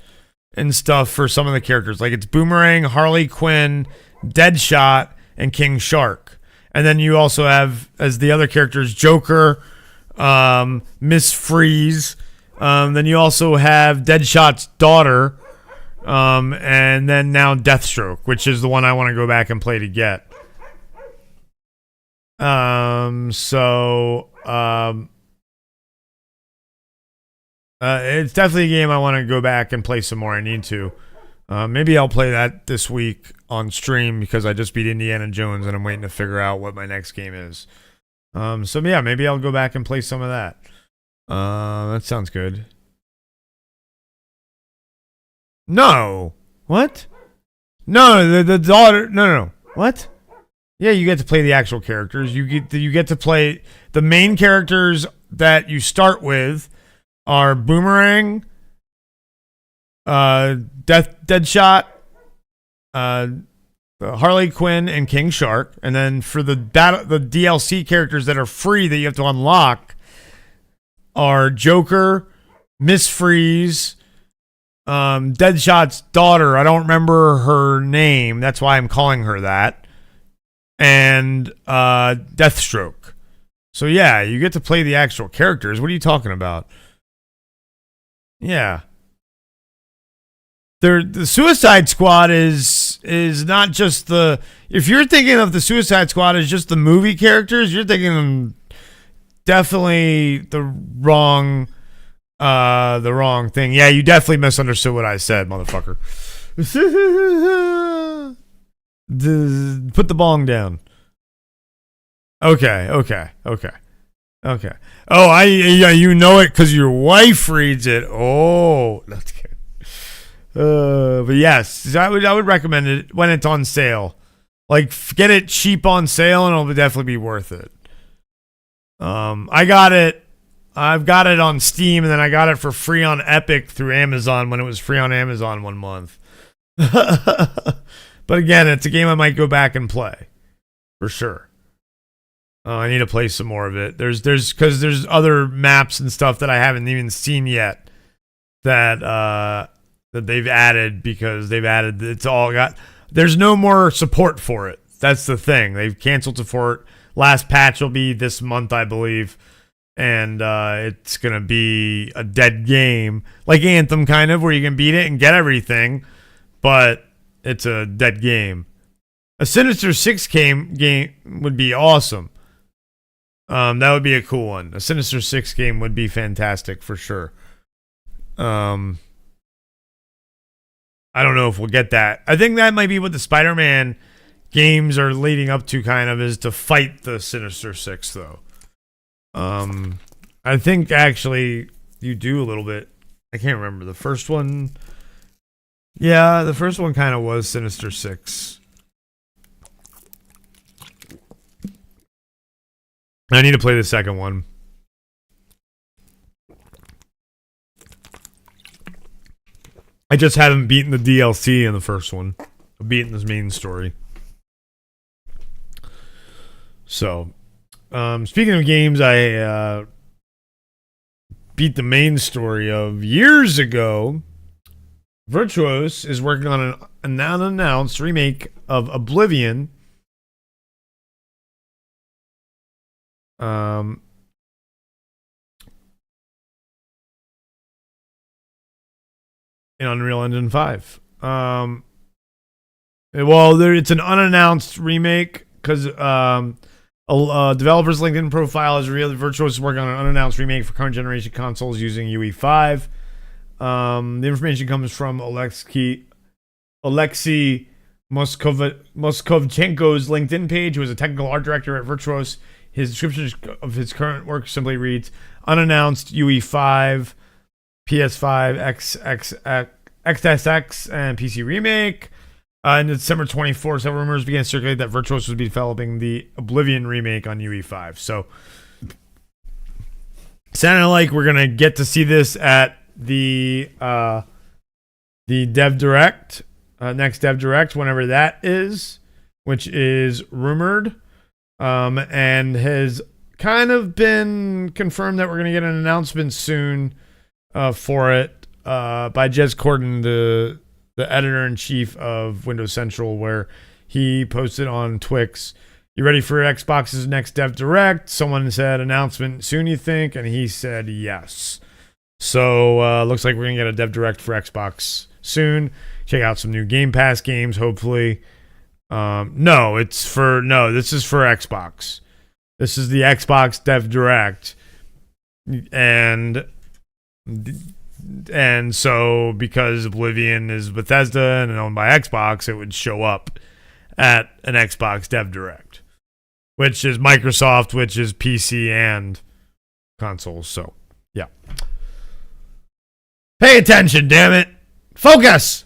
and stuff for some of the characters. Like it's Boomerang, Harley Quinn, Deadshot, and King Shark. And then you also have, as the other characters, Joker, Miss Freeze. Then you also have Deadshot's daughter. And then now Deathstroke, which is the one I want to go back and play to get. It's definitely a game I want to go back and play some more. I need to. Maybe I'll play that this week on stream because I just beat Indiana Jones and I'm waiting to figure out what my next game is. So yeah, maybe I'll go back and play some of that. That sounds good. No. What? No, the daughter. No. What? Yeah, you get to play the actual characters. You get to play the main characters that you start with are Boomerang, Deadshot, Harley Quinn, and King Shark. And then for the DLC characters that are free that you have to unlock are Joker, Miss Freeze, Deadshot's daughter. I don't remember her name. That's why I'm calling her that. And Deathstroke. So yeah, you get to play the actual characters. What are you talking about? Yeah. The Suicide Squad is not just the... If you're thinking of the Suicide Squad as just the movie characters, you're thinking definitely the wrong thing. Yeah, you definitely misunderstood what I said, motherfucker. Put the bong down. Okay. Oh, you know it because your wife reads it. Oh, that's good. But yes, I would recommend it when it's on sale. Like, get it cheap on sale, and it'll definitely be worth it. I've got it on Steam, and then I got it for free on Epic through Amazon when it was free on Amazon 1 month. But again, it's a game I might go back and play for sure. I need to play some more of it. There's other maps and stuff that I haven't even seen yet that they've added because there's no more support for it. That's the thing. They've canceled support. Last patch will be this month, I believe. And it's going to be a dead game. Like Anthem, kind of, where you can beat it and get everything. But it's a dead game. A Sinister Six game would be awesome. That would be a cool one. A Sinister Six game would be fantastic for sure. I don't know if we'll get that. I think that might be what the Spider-Man games are leading up to, kind of, is to fight the Sinister Six, though. I think actually you do a little bit. I can't remember the first one. Yeah, the first one kind of was Sinister Six. I need to play the second one. I just haven't beaten the DLC in the first one. I've beaten this main story. So, speaking of games I beat the main story of years ago, Virtuos is working on an unannounced remake of Oblivion. In Unreal Engine 5. Well, it's an unannounced remake because a developer's LinkedIn profile is real. Virtuos is working on an unannounced remake for current generation consoles using UE5. The information comes from Alexei Moskovchenko's LinkedIn page, who is a technical art director at Virtuos. His description of his current work simply reads: unannounced UE5, PS5, XSX, and PC remake. In December 24, several rumors began to circulate that Virtuos would be developing the Oblivion remake on UE5. So, sounded like we're gonna get to see this at the Dev Direct, next Dev Direct, whenever that is, which is rumored, and has kind of been confirmed that we're gonna get an announcement soon for it by Jez Corden, the editor-in-chief of Windows Central, where he posted on Twix, "You ready for Xbox's next Dev Direct?" Someone said, "Announcement soon, you think?" And he said yes. So looks like we're going to get a Dev Direct for Xbox soon. Check out some new Game Pass games, hopefully. This is for Xbox. This is the Xbox Dev Direct. And so, because Oblivion is Bethesda and owned by Xbox, it would show up at an Xbox Dev Direct, which is Microsoft, which is PC and consoles. So, yeah. Pay attention, damn it. Focus!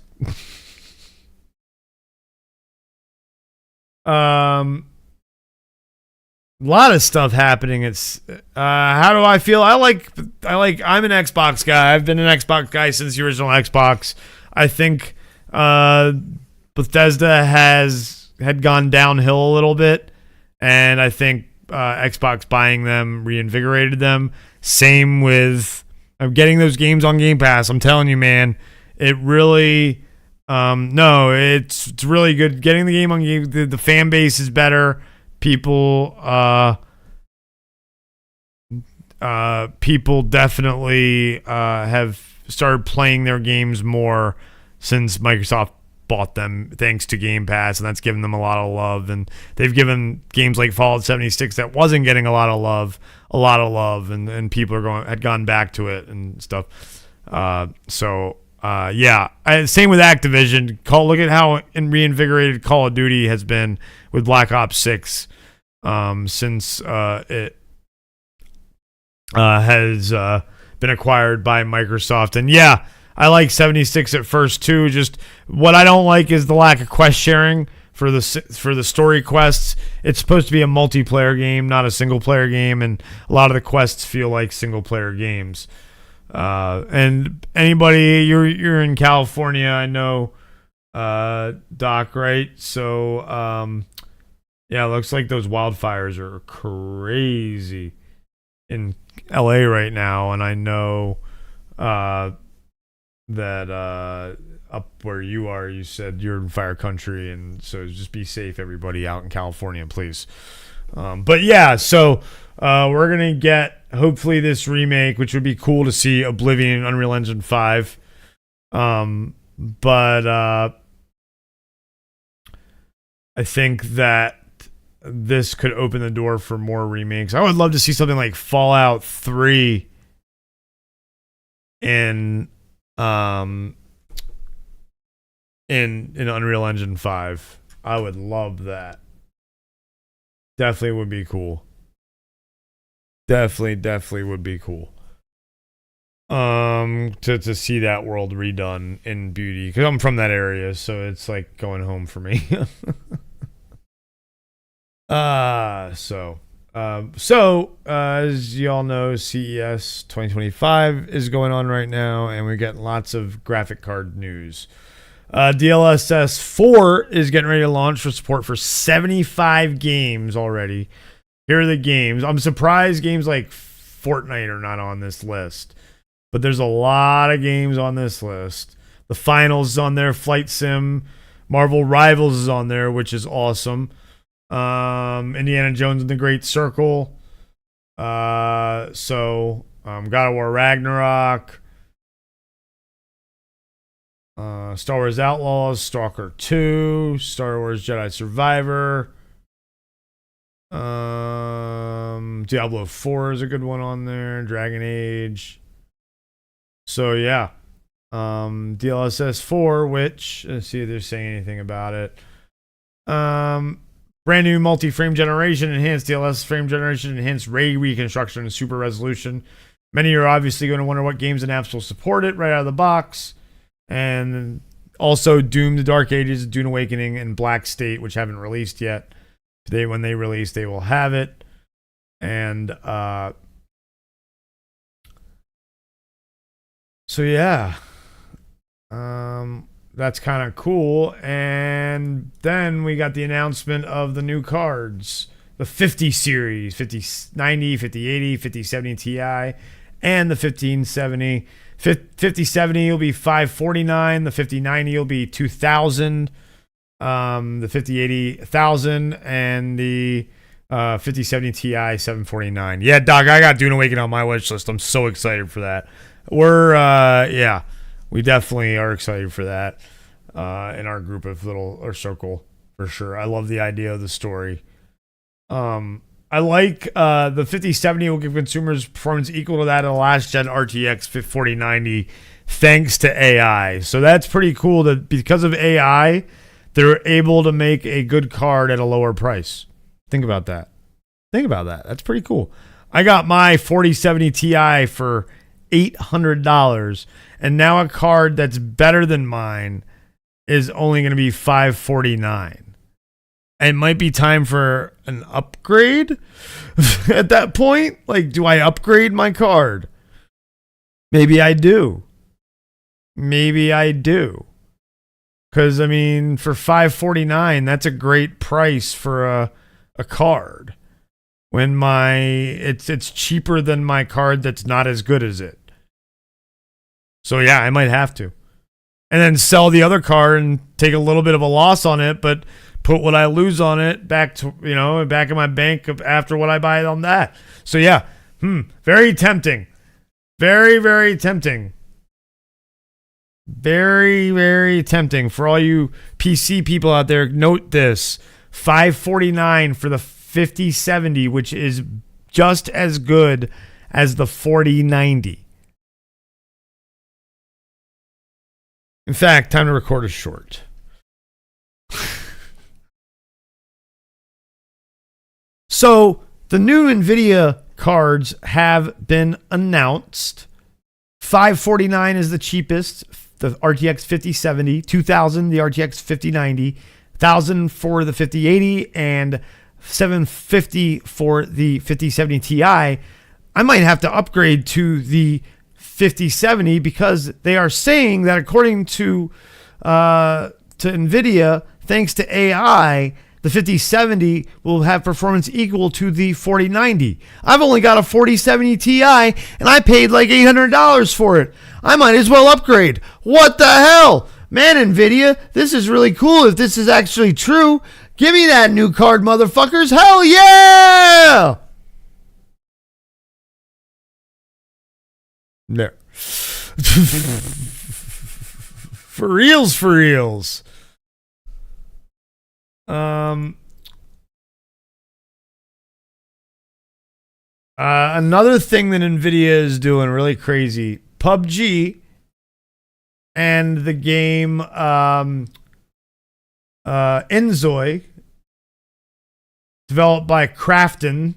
A lot of stuff happening. It's how do I feel? I'm an Xbox guy. I've been an Xbox guy since the original Xbox. I think Bethesda had gone downhill a little bit, and I think Xbox buying them reinvigorated them. Same with getting those games on Game Pass. I'm telling you, man, it really it's really good. Getting the game on Game, the fan base is better. People definitely have started playing their games more since Microsoft bought them, thanks to Game Pass, and that's given them a lot of love. And they've given games like Fallout 76 that wasn't getting a lot of love, and people had gone back to it and stuff. Yeah. Same with Activision. Look at how reinvigorated Call of Duty has been with Black Ops 6 since it has been acquired by Microsoft. And yeah, I like 76 at first too. Just what I don't like is the lack of quest sharing for the story quests. It's supposed to be a multiplayer game, not a single player game, and a lot of the quests feel like single player games. And anybody, you're in California, I know, Doc, right? So yeah, it looks like those wildfires are crazy in LA right now, and I know that up where you are, you said you're in fire country, and so just be safe, everybody out in California, please. But yeah, so we're gonna get hopefully this remake, which would be cool to see Oblivion and Unreal Engine 5. But I think that this could open the door for more remakes. I would love to see something like Fallout 3 in Unreal Engine 5. I would love that. Definitely would be cool. Definitely would be cool. To see that world redone in beauty, because I'm from that area, so it's like going home for me. So as y'all know, CES 2025 is going on right now, and we're getting lots of graphic card news. DLSS 4 is getting ready to launch for support for 75 games already. Here are the games. I'm surprised games like Fortnite are not on this list, but there's a lot of games on this list. The Finals is on there. Flight Sim, Marvel Rivals is on there, which is awesome. Indiana Jones and the Great Circle. God of War Ragnarok. Star Wars Outlaws, Stalker 2, Star Wars Jedi Survivor. Diablo 4 is a good one on there. Dragon Age. So yeah. DLSS 4, which, let's see if they're saying anything about it. Brand new multi-frame generation, enhanced DLS frame generation, enhanced ray reconstruction, and super resolution. Many are obviously going to wonder what games and apps will support it right out of the box. And also Doom: The Dark Ages, Dune Awakening, and Black State, which haven't released yet. Today, when they release, they will have it. And so yeah, that's kind of cool. And then we got the announcement of the new cards, the 50 series, 5090, 5080, 5070 Ti, and the 1570. 5070 will be $549. The 5090 will be $2,000. The 5080 $1,000, and the 5070 Ti $749. Yeah, dog, I got Dune Awakening on my wish list. I'm so excited for that. We definitely are excited for that in our group of circle for sure. I love the idea of the story. I like the 5070 will give consumers performance equal to that of the last gen RTX 4090 thanks to AI. So that's pretty cool that because of AI, they're able to make a good card at a lower price. Think about that. That's pretty cool. I got my 4070 Ti for $800, and now a card that's better than mine is only going to be $549. It might be time for an upgrade at that point. Like, do I upgrade my card? Maybe I do. Because, I mean, for $549, that's a great price for a card. When it's cheaper than my card that's not as good as it. So, yeah, I might have to. And then sell the other card and take a little bit of a loss on it, but put what I lose on it back in my bank after what I buy on that. So, yeah, very tempting. Very, very tempting. Very, very tempting. For all you PC people out there, note this. $549 for the 5070, which is just as good as the 4090. In fact, time to record a short. So, the new NVIDIA cards have been announced. $549 is the cheapest, the RTX 5070, $2,000 the RTX 5090, $1,000 for the 5080, and $750 for the 5070 Ti. I might have to upgrade to the 5070 because they are saying that according to NVIDIA, thanks to AI, the 5070 will have performance equal to the 4090. I've only got a 4070 Ti, and I paid like $800 for it. I might as well upgrade. What the hell? Man, NVIDIA, this is really cool if this is actually true. Give me that new card, motherfuckers. Hell yeah! There. For reals. Another thing that NVIDIA is doing really crazy, PUBG and the game Inzoi, developed by Krafton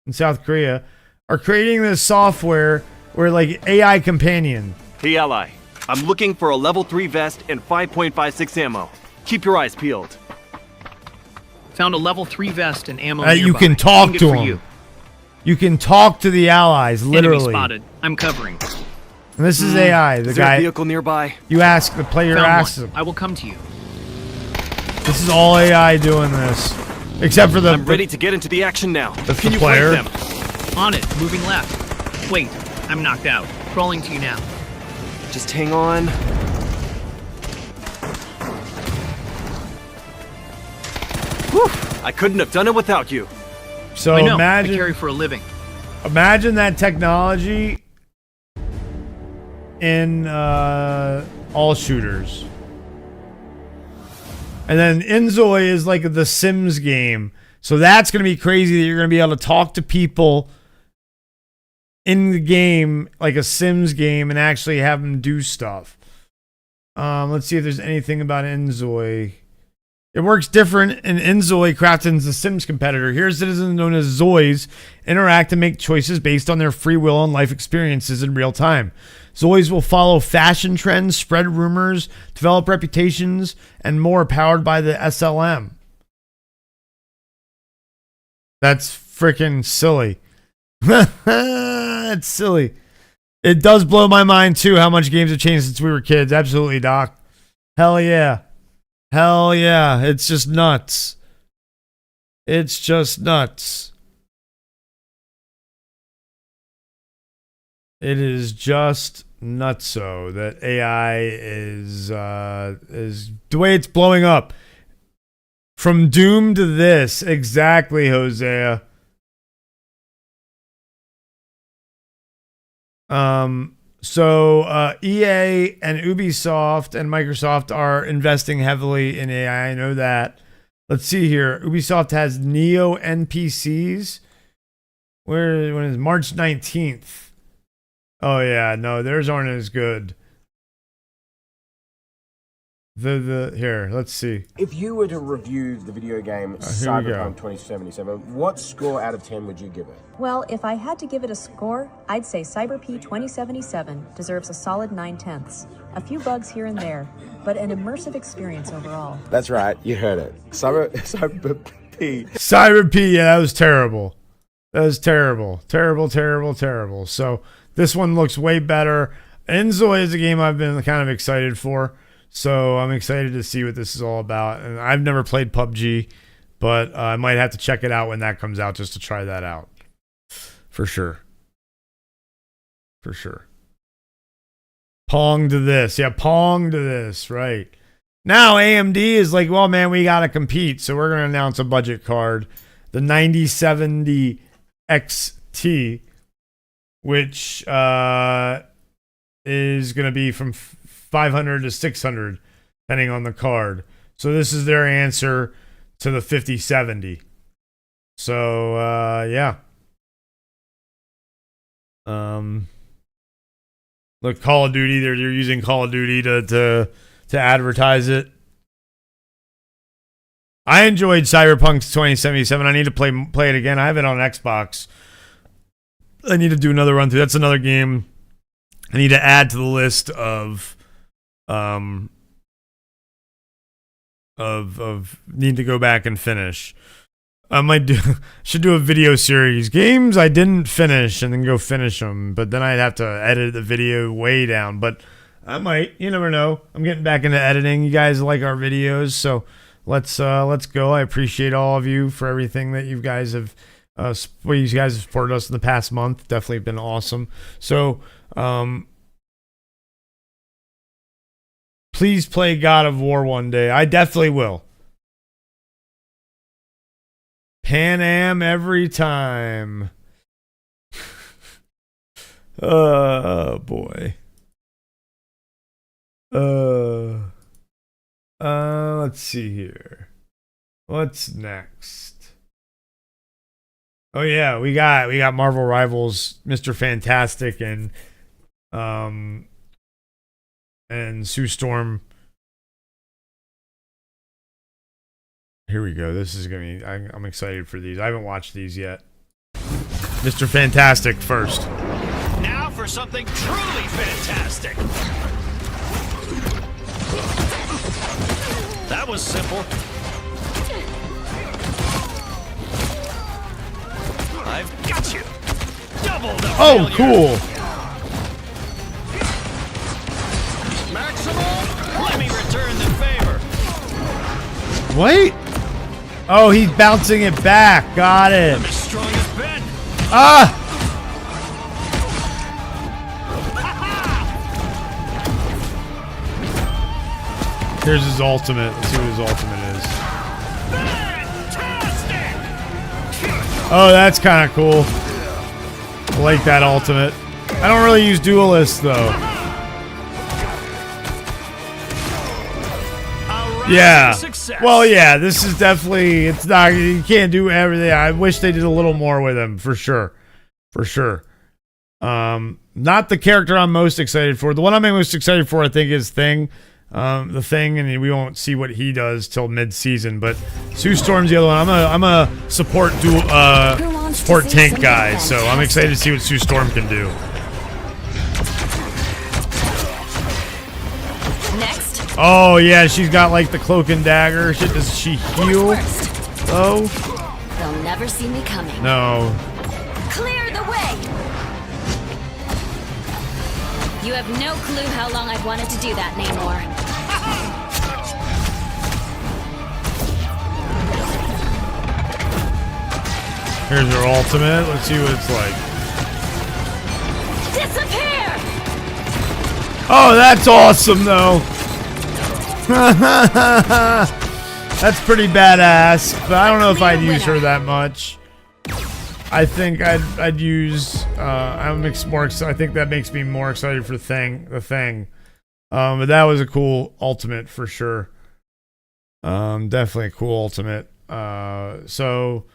in South Korea, are creating this software where like AI companion. Hey Ally, I'm looking for a level 3 vest and 5.56 ammo. Keep your eyes peeled. Found a level 3 vest and ammo You can talk to them. You can talk to the allies, literally. Enemy spotted. I'm covering. And this is AI. The Is guy. there a vehicle nearby? You ask the player. Asks him. I will come to you. This is all AI doing this, except for the. I'm ready to get into the action now. That's Can the you player. flank them? On it. Moving left. Wait. I'm knocked out. Crawling to you now. Just hang on. Whew. I couldn't have done it without you. So I know. imagine. I carry for a living. Imagine that technology in all shooters. And then Inzoi is like the Sims game. So that's going to be crazy that you're going to be able to talk to people in the game, like a Sims game, and actually have them do stuff. Let's see if there's anything about Inzoi. It works different in Inzoi, Krafton's The Sims competitor. Here, citizens known as Zoids interact and make choices based on their free will and life experiences in real time. Zoids will follow fashion trends, spread rumors, develop reputations, and more, powered by the SLM. That's freaking silly. That's silly. It does blow my mind, too, how much games have changed since we were kids. Absolutely, Doc. Hell yeah. Hell yeah. It's just nuts. It's just nuts. It is just nutso that AI is the way it's blowing up. From Doom to this. Exactly, Hosea. So EA and Ubisoft and Microsoft are investing heavily in AI. I know that. Let's see here. Ubisoft has Neo NPCs. When is March 19th? Oh yeah, no, theirs aren't as good. Here, let's see. If you were to review the video game Cyberpunk 2077, what score out of 10 would you give it? Well, if I had to give it a score, I'd say Cyberpunk 2077 deserves a solid 9/10. A few bugs here and there, but an immersive experience overall. That's right, you heard it. Cyberpunk. Cyberpunk, yeah, that was terrible. That was terrible. Terrible. So this one looks way better. Inzoi is a game I've been kind of excited for. So I'm excited to see what this is all about. And I've never played PUBG, but I might have to check it out when that comes out just to try that out. For sure. Pong to this. Yeah, Pong to this. Right. Now AMD is like, well, man, we got to compete. So we're going to announce a budget card. The 9070 XT, which is going to be from 500 to 600, depending on the card. So this is their answer to the 5070. So yeah. Look, Call of Duty. They're using Call of Duty to advertise it. I enjoyed Cyberpunk 2077. I need to play it again. I have it on Xbox. I need to do another run through. That's another game I need to add to the list of need to go back and finish. I might should do a video series, games I didn't finish, and then go finish them. But then I'd have to edit the video way down. But I might. You never know. I'm getting back into editing. You guys like our videos, so let's go. I appreciate all of you for everything that you guys have. You guys have supported us in the past month. Definitely been awesome. So. Please play God of War one day. I definitely will. Pan Am every time. Oh boy. Let's see here. What's next? Oh yeah, we got Marvel Rivals, Mr. Fantastic, and Sue Storm. Here we go. This is gonna be. I'm excited for these. I haven't watched these yet. Mr. Fantastic first. Now for something truly fantastic. That was simple. I've got you. Double the Oh, failure. cool. Maximum. Let me return the favor. Wait. Oh, he's bouncing it back. Got it. I'm as strong as Ben. Ah. Here's his ultimate. Let's see what his ultimate is. Fantastic. Oh, that's kind of cool. I like that ultimate. I don't really use duelists though. Yeah. Success. Well, yeah, this is definitely, it's not, you can't do everything. I wish they did a little more with him, for sure. For sure. Not the character I'm most excited for. The one I'm most excited for, I think, is Thing. the thing, and we won't see what he does till mid-season. But Sue Storm's the other one. I'm a support support tank guy, so I'm excited to see what Sue Storm can do. Next. Oh yeah, she's got like the cloak and dagger. Shit, does she heal? Oh. They'll never see me coming. No. Clear the way. You have no clue how long I've wanted to do that, Namor. Here's her ultimate. Let's see what it's like. Disappear! Oh, that's awesome, though. That's pretty badass, but I don't know if I'd use her that much. I think I'd use. More. I think that makes me more excited for the thing. But that was a cool ultimate for sure. Definitely a cool ultimate. So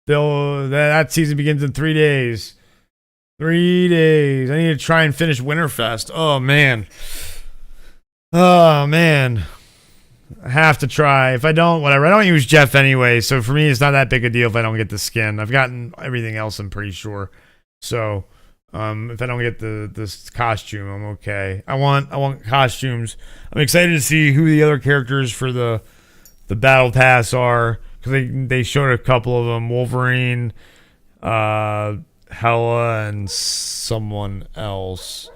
that season begins in 3 days. 3 days. I need to try and finish Winterfest. Oh man. Oh man. I have to try. If I don't, whatever. I don't use Jeff anyway, so for me, it's not that big a deal if I don't get the skin. I've gotten everything else, I'm pretty sure. So, if I don't get this costume, I'm okay. I want costumes. I'm excited to see who the other characters for the Battle Pass are, because they showed a couple of them: Wolverine, Hela, and someone else.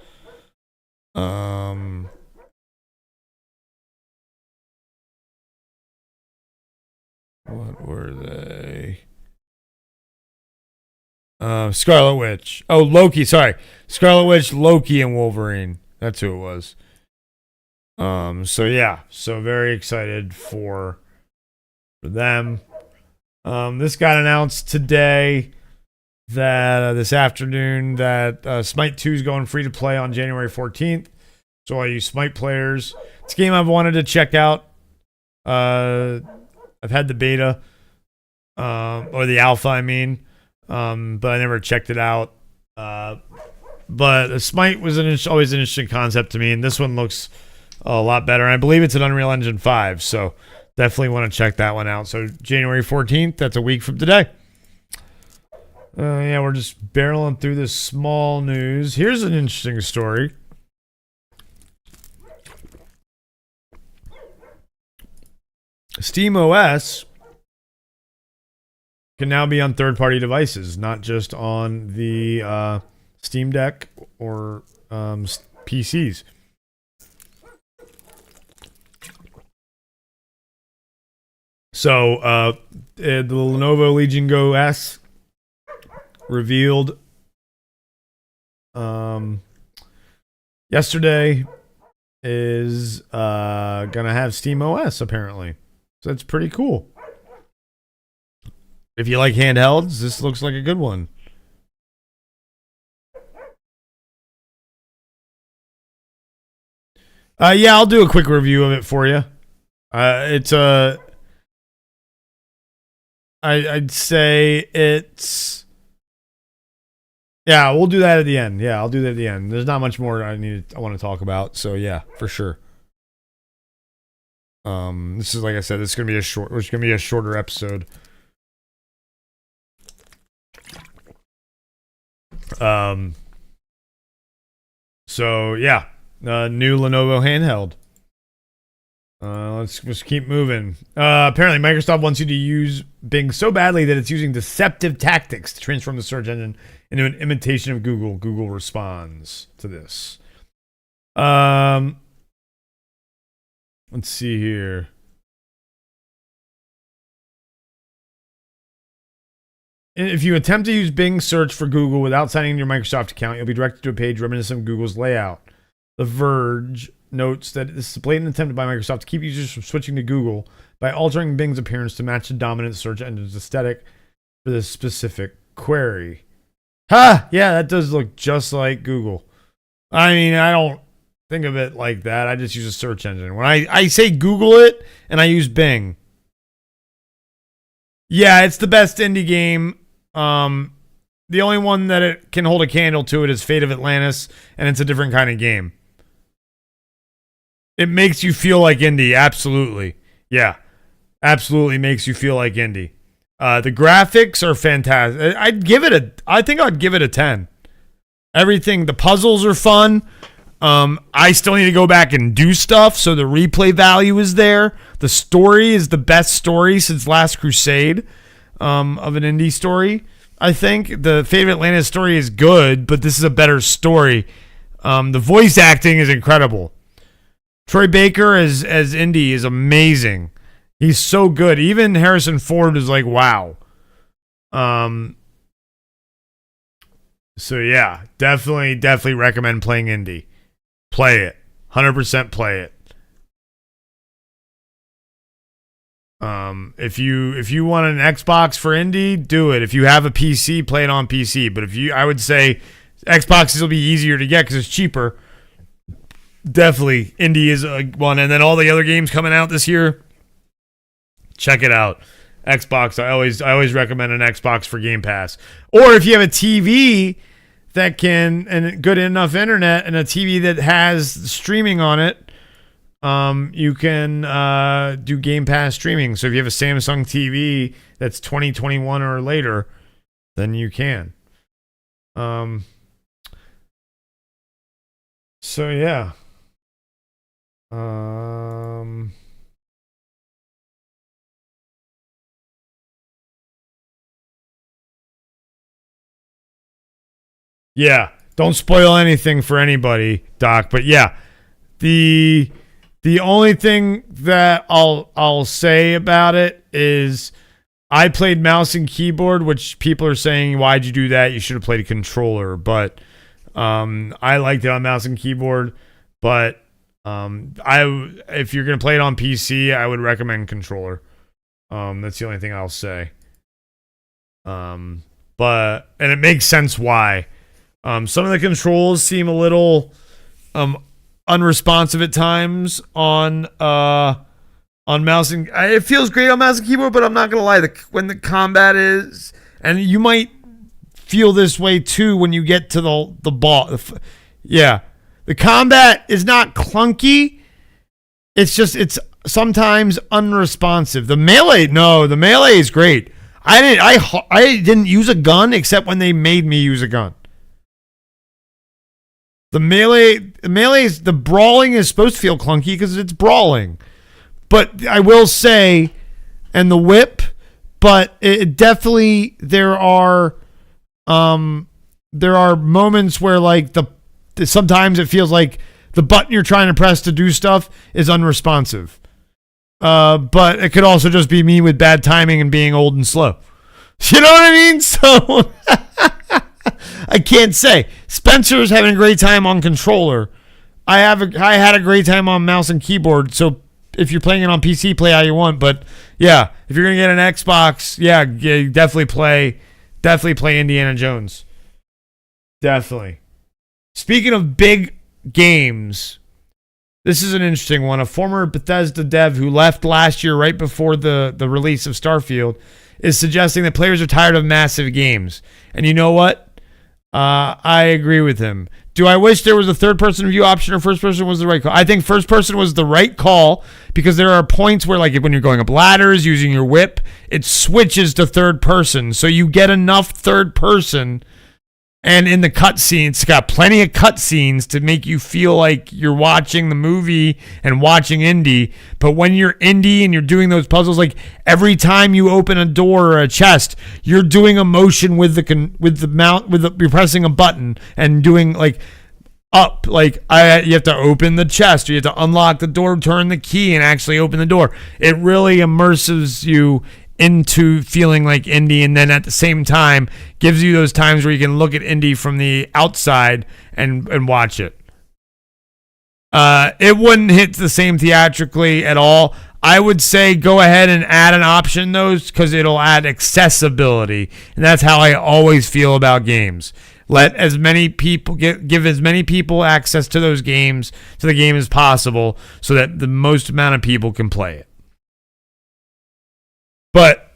What were they? Scarlet Witch. Oh, Loki. Sorry, Scarlet Witch, Loki, and Wolverine. That's who it was. So yeah. So very excited for them. This got announced today that this afternoon that Smite 2 is going free to play on January 14th. So all you Smite players, it's a game I've wanted to check out. I've had the beta, or the alpha, I mean, but I never checked it out. But Smite was always an interesting concept to me, and this one looks a lot better. And I believe it's an Unreal Engine 5, so definitely want to check that one out. So January 14th, that's a week from today. Yeah, we're just barreling through this small news. Here's an interesting story. SteamOS can now be on third-party devices, not just on the Steam Deck or PCs. So the Lenovo Legion Go S revealed yesterday is gonna have SteamOS apparently. So that's pretty cool. If you like handhelds, this looks like a good one. Yeah, I'll do a quick review of it for you. It's I'd say it's. Yeah, we'll do that at the end. Yeah, I'll do that at the end. There's not much more I want to talk about. So yeah, for sure. This is, like I said, it's gonna be a shorter episode. So yeah, new Lenovo handheld. Let's just keep moving. Apparently, Microsoft wants you to use Bing so badly that it's using deceptive tactics to transform the search engine into an imitation of Google. Google responds to this. Let's see here. If you attempt to use Bing search for Google without signing in your Microsoft account, you'll be directed to a page reminiscent of Google's layout. The Verge notes that this is a blatant attempt by Microsoft to keep users from switching to Google by altering Bing's appearance to match the dominant search engine's aesthetic for this specific query. Ha! Yeah, that does look just like Google. I mean, I don't think of it like that. I just use a search engine. When I say Google it, and I use Bing. Yeah, it's the best indie game. The only one that it can hold a candle to it is Fate of Atlantis, and it's a different kind of game. It makes you feel like indie. Absolutely. Yeah. Absolutely makes you feel like indie. The graphics are fantastic. I think I'd give it a 10. Everything, the puzzles are fun. I still need to go back and do stuff, so the replay value is there. The story is the best story since Last Crusade of an indie story. I think the Fate of Atlantis story is good, but this is a better story. The voice acting is incredible. Troy Baker as Indy is amazing. He's so good. Even Harrison Ford is like, wow. So yeah, definitely recommend playing Indy. Play it. 100% play it. If you want an Xbox for Indy, do it. If you have a PC, play it on PC. But I would say Xboxes will be easier to get because it's cheaper. Definitely, Indy is one, and then all the other games coming out this year. Check it out. Xbox. I always recommend an Xbox for Game Pass. Or if you have a TV that can and good enough internet and a TV that has streaming on it, you can do Game Pass streaming. So if you have a Samsung TV that's 2021 or later, then you can. So yeah. Yeah, don't spoil anything for anybody, Doc. But yeah, the only thing that I'll say about it is I played mouse and keyboard, which people are saying, why'd you do that? You should have played a controller. But I liked it on mouse and keyboard. But if you're gonna play it on PC, I would recommend controller. That's the only thing I'll say. And it makes sense why. Some of the controls seem a little unresponsive at times on mouse and it feels great on mouse and keyboard, but I'm not gonna lie, when the combat is, and you might feel this way too when you get to the ball. Yeah, the combat is not clunky. It's sometimes unresponsive. The melee is great. I didn't use a gun except when they made me use a gun. The brawling is supposed to feel clunky because it's brawling. But I will say, and the whip, but it definitely, there are moments where like sometimes it feels like the button you're trying to press to do stuff is unresponsive. But it could also just be me with bad timing and being old and slow. You know what I mean? So I can't say. Spencer's having a great time on controller. I had a great time on mouse and keyboard. So if you're playing it on PC, play how you want. But yeah, if you're gonna get an Xbox, yeah, definitely play Indiana Jones. Definitely. Speaking of big games, this is an interesting one. A former Bethesda dev who left last year right before the release of Starfield is suggesting that players are tired of massive games. And you know what? I agree with him. Do I wish there was a third-person view option or first-person was the right call? I think first-person was the right call because there are points where, like, when you're going up ladders, using your whip, it switches to third-person. So you get enough third-person. And in the cutscenes, it's got plenty of cutscenes to make you feel like you're watching the movie and watching Indy. But when you're Indy and you're doing those puzzles, like every time you open a door or a chest, you're doing a motion you're pressing a button and doing like up. Like you have to open the chest, or you have to unlock the door, turn the key, and actually open the door. It really immerses you into feeling like Indy, and then at the same time gives you those times where you can look at Indy from the outside and watch it. It wouldn't hit the same theatrically at all. I would say go ahead and add an option those because it'll add accessibility, and that's how I always feel about games. Let as many people give as many people access to those games, to the game as possible, so that the most amount of people can play it. But,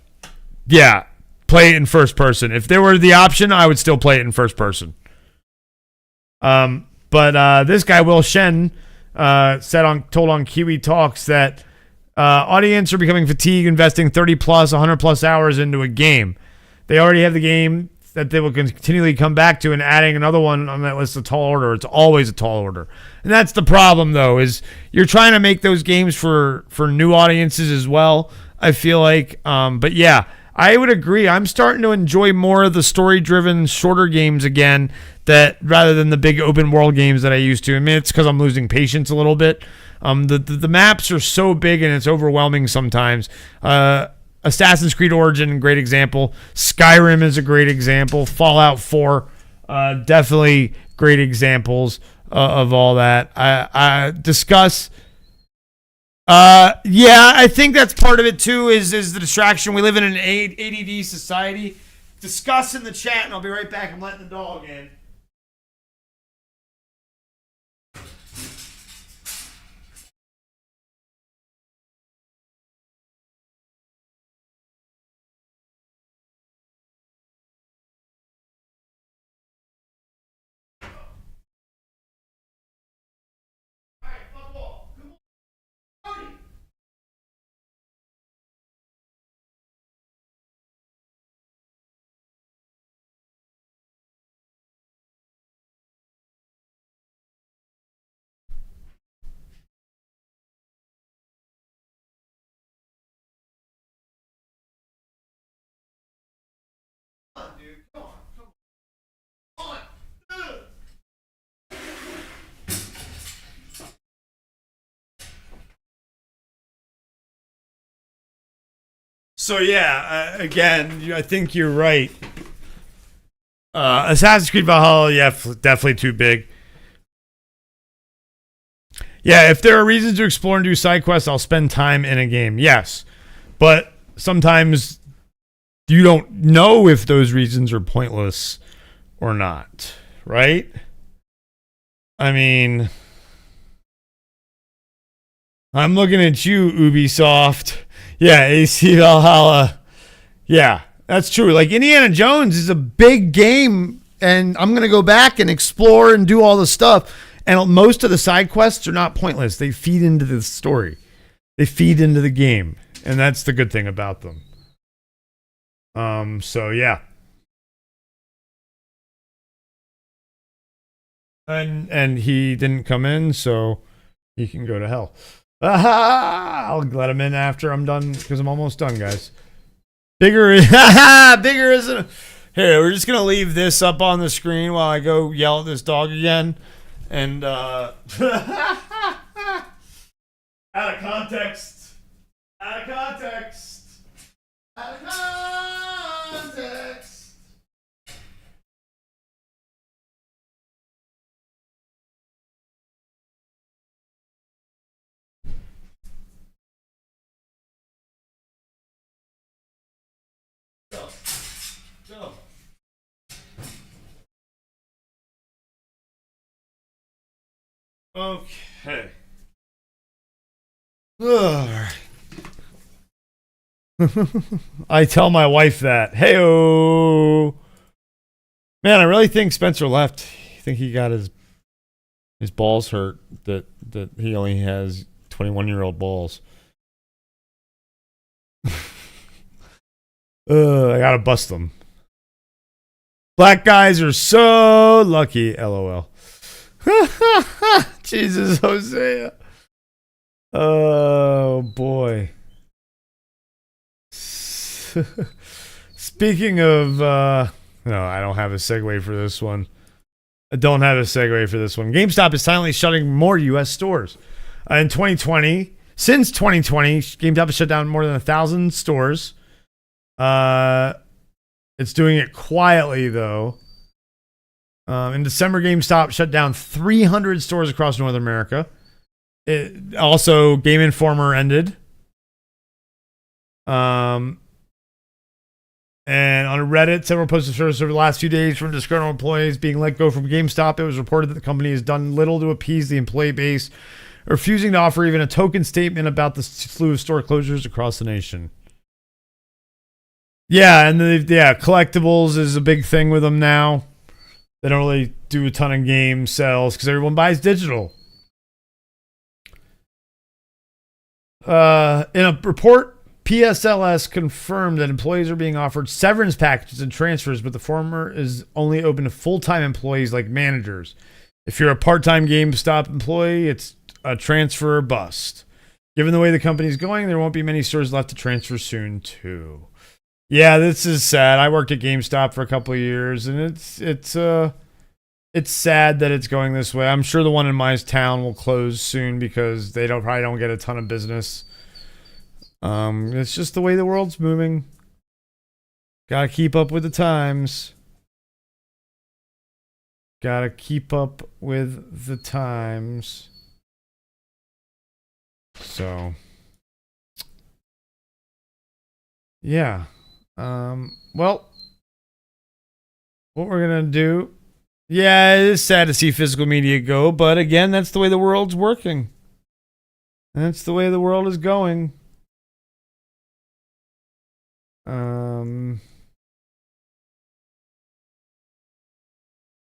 yeah, play it in first person. If there were the option, I would still play it in first person. But this guy, Will Shen, told on Kiwi Talks that audience are becoming fatigued investing 30 plus, 100 plus hours into a game. They already have the game that they will continually come back to, and adding another one on that list is a tall order. It's always a tall order. And that's the problem, though, is you're trying to make those games for new audiences as well, I feel like. But yeah, I would agree. I'm starting to enjoy more of the story-driven, shorter games again, that rather than the big open-world games that I used to. I mean, it's because I'm losing patience a little bit. The maps are so big and it's overwhelming sometimes. Assassin's Creed Origin, great example. Skyrim is a great example. Fallout 4, definitely great examples of all that. I discuss. Yeah, I think that's part of it too. Is the distraction? We live in an ADD society. Discuss in the chat, and I'll be right back. I'm letting the dog in. So yeah, again, I think you're right. Assassin's Creed Valhalla, yeah, definitely too big. Yeah, if there are reasons to explore and do side quests, I'll spend time in a game. Yes, but sometimes you don't know if those reasons are pointless or not, right? I mean, I'm looking at you, Ubisoft. Yeah, AC Valhalla. Yeah, that's true. Like, Indiana Jones is a big game, and I'm going to go back and explore and do all the stuff. And most of the side quests are not pointless. They feed into the story. They feed into the game. And that's the good thing about them. So yeah. And he didn't come in, so he can go to hell. I'll let him in after I'm done, because I'm almost done, guys. Bigger isn't. Here, we're just gonna leave this up on the screen while I go yell at this dog again. And out of context. Out of context. Out of context. Go. Okay. I tell my wife that. Hey-o. Man, I really think Spencer left. I think he got his balls hurt. That he only has 21-year-old balls. I gotta bust them. Black guys are so lucky. LOL. Jesus, Hosea. Oh boy. Speaking of no, I don't have a segue for this one. GameStop is silently shutting more US stores. In 2020, since 2020, GameStop has shut down more than 1,000 stores. It's doing it quietly though. In December, GameStop shut down 300 stores across North America. It also, Game Informer ended. And on Reddit, several posts of service over the last few days from disgruntled employees being let go from GameStop. It was reported that the company has done little to appease the employee base, refusing to offer even a token statement about the slew of store closures across the nation. Yeah, and collectibles is a big thing with them now. They don't really do a ton of game sales because everyone buys digital. In a report, PSLS confirmed that employees are being offered severance packages and transfers, but the former is only open to full-time employees like managers. If you're a part-time GameStop employee, it's a transfer or bust. Given the way the company's going, there won't be many stores left to transfer soon, too. Yeah, this is sad. I worked at GameStop for a couple of years, and it's sad that it's going this way. I'm sure the one in my town will close soon because they probably don't get a ton of business. It's just the way the world's moving. Gotta keep up with the times. Gotta keep up with the times. So, yeah. Well, what we're gonna do. Yeah, it is sad to see physical media go, but again, that's the way the world's working. That's the way the world is going.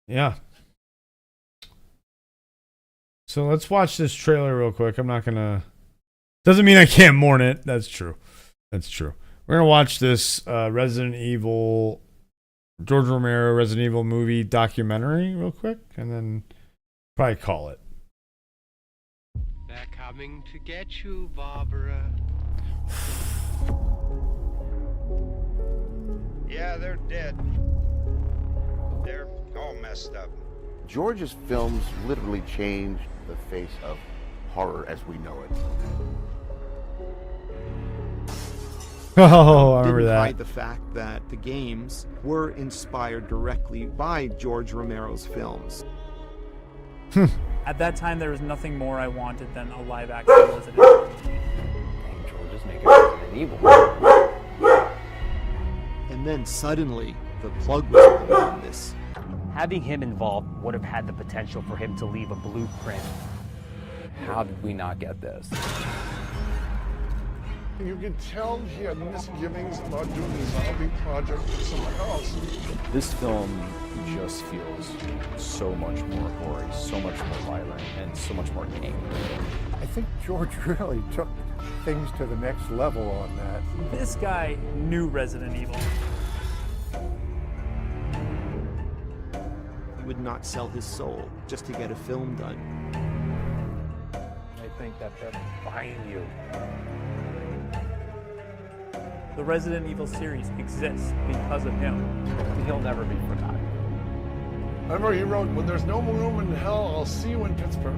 Yeah. So let's watch this trailer real quick. I'm not gonna. Doesn't mean I can't mourn it. That's true. That's true. We're gonna watch this Resident Evil, George Romero Resident Evil movie documentary real quick, and then probably call it. They're coming to get you, Barbara. Yeah, they're dead. They're all messed up. George's films literally changed the face of horror as we know it. Oh, I remember didn't that. hide the fact that the games were inspired directly by George Romero's films. At that time, there was nothing more I wanted than a live-action Resident Evil. George is making Resident Evil. And then suddenly, the plug was pulled on this. Having him involved would have had the potential for him to leave a blueprint. How did we not get this? You could tell he had misgivings about doing the zombie project with someone else. This film just feels so much more gory, so much more violent, and so much more angry. I think George really took things to the next level on that. This guy knew Resident Evil. He would not sell his soul just to get a film done. I think that they're buying you. The Resident Evil series exists because of him. He'll never be forgotten. Remember, he wrote, "When there's no room in hell, I'll see you in Pittsburgh."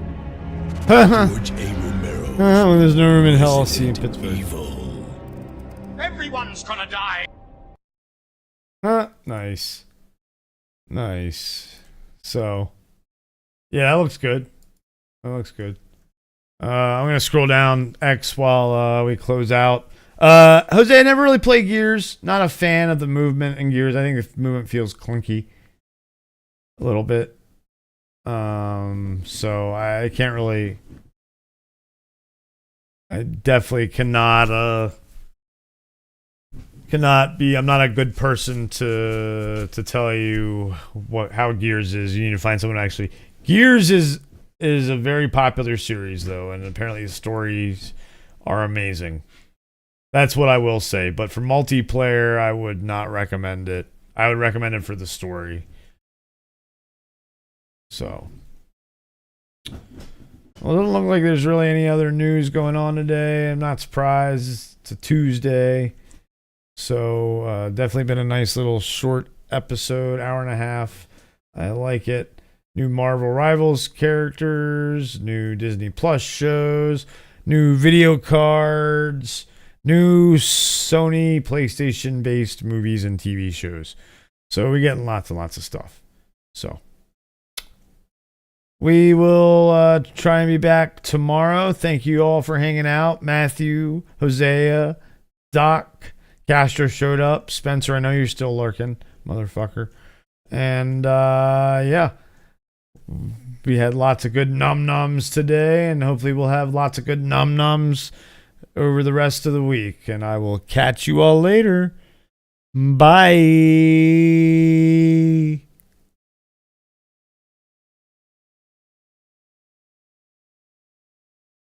George A. Romero. When there's no room in hell, I'll see you in Pittsburgh. Evil. Everyone's gonna die. Nice. Nice. So, yeah, that looks good. That looks good. I'm going to scroll down X while we close out. Jose, I never really played Gears. Not a fan of the movement in Gears. I think the movement feels clunky a little bit. So I can't really. I definitely cannot be. I'm not a good person to tell you how Gears is. You need to find someone actually. Gears is a very popular series though, and apparently the stories are amazing. That's what I will say. But for multiplayer, I would not recommend it. I would recommend it for the story. So, well, it doesn't look like there's really any other news going on today. I'm not surprised. It's a Tuesday. So, definitely been a nice little short episode, hour and a half. I like it. New Marvel Rivals characters, new Disney Plus shows, new video cards, new Sony PlayStation based movies and TV shows. So we're getting lots and lots of stuff. So we will try and be back tomorrow. Thank you all for hanging out. Matthew, Hosea, Doc, Castro showed up. Spencer, I know you're still lurking, motherfucker. And yeah, we had lots of good num-nums today, and hopefully we'll have lots of good num-nums over the rest of the week. And I will catch you all later. Bye.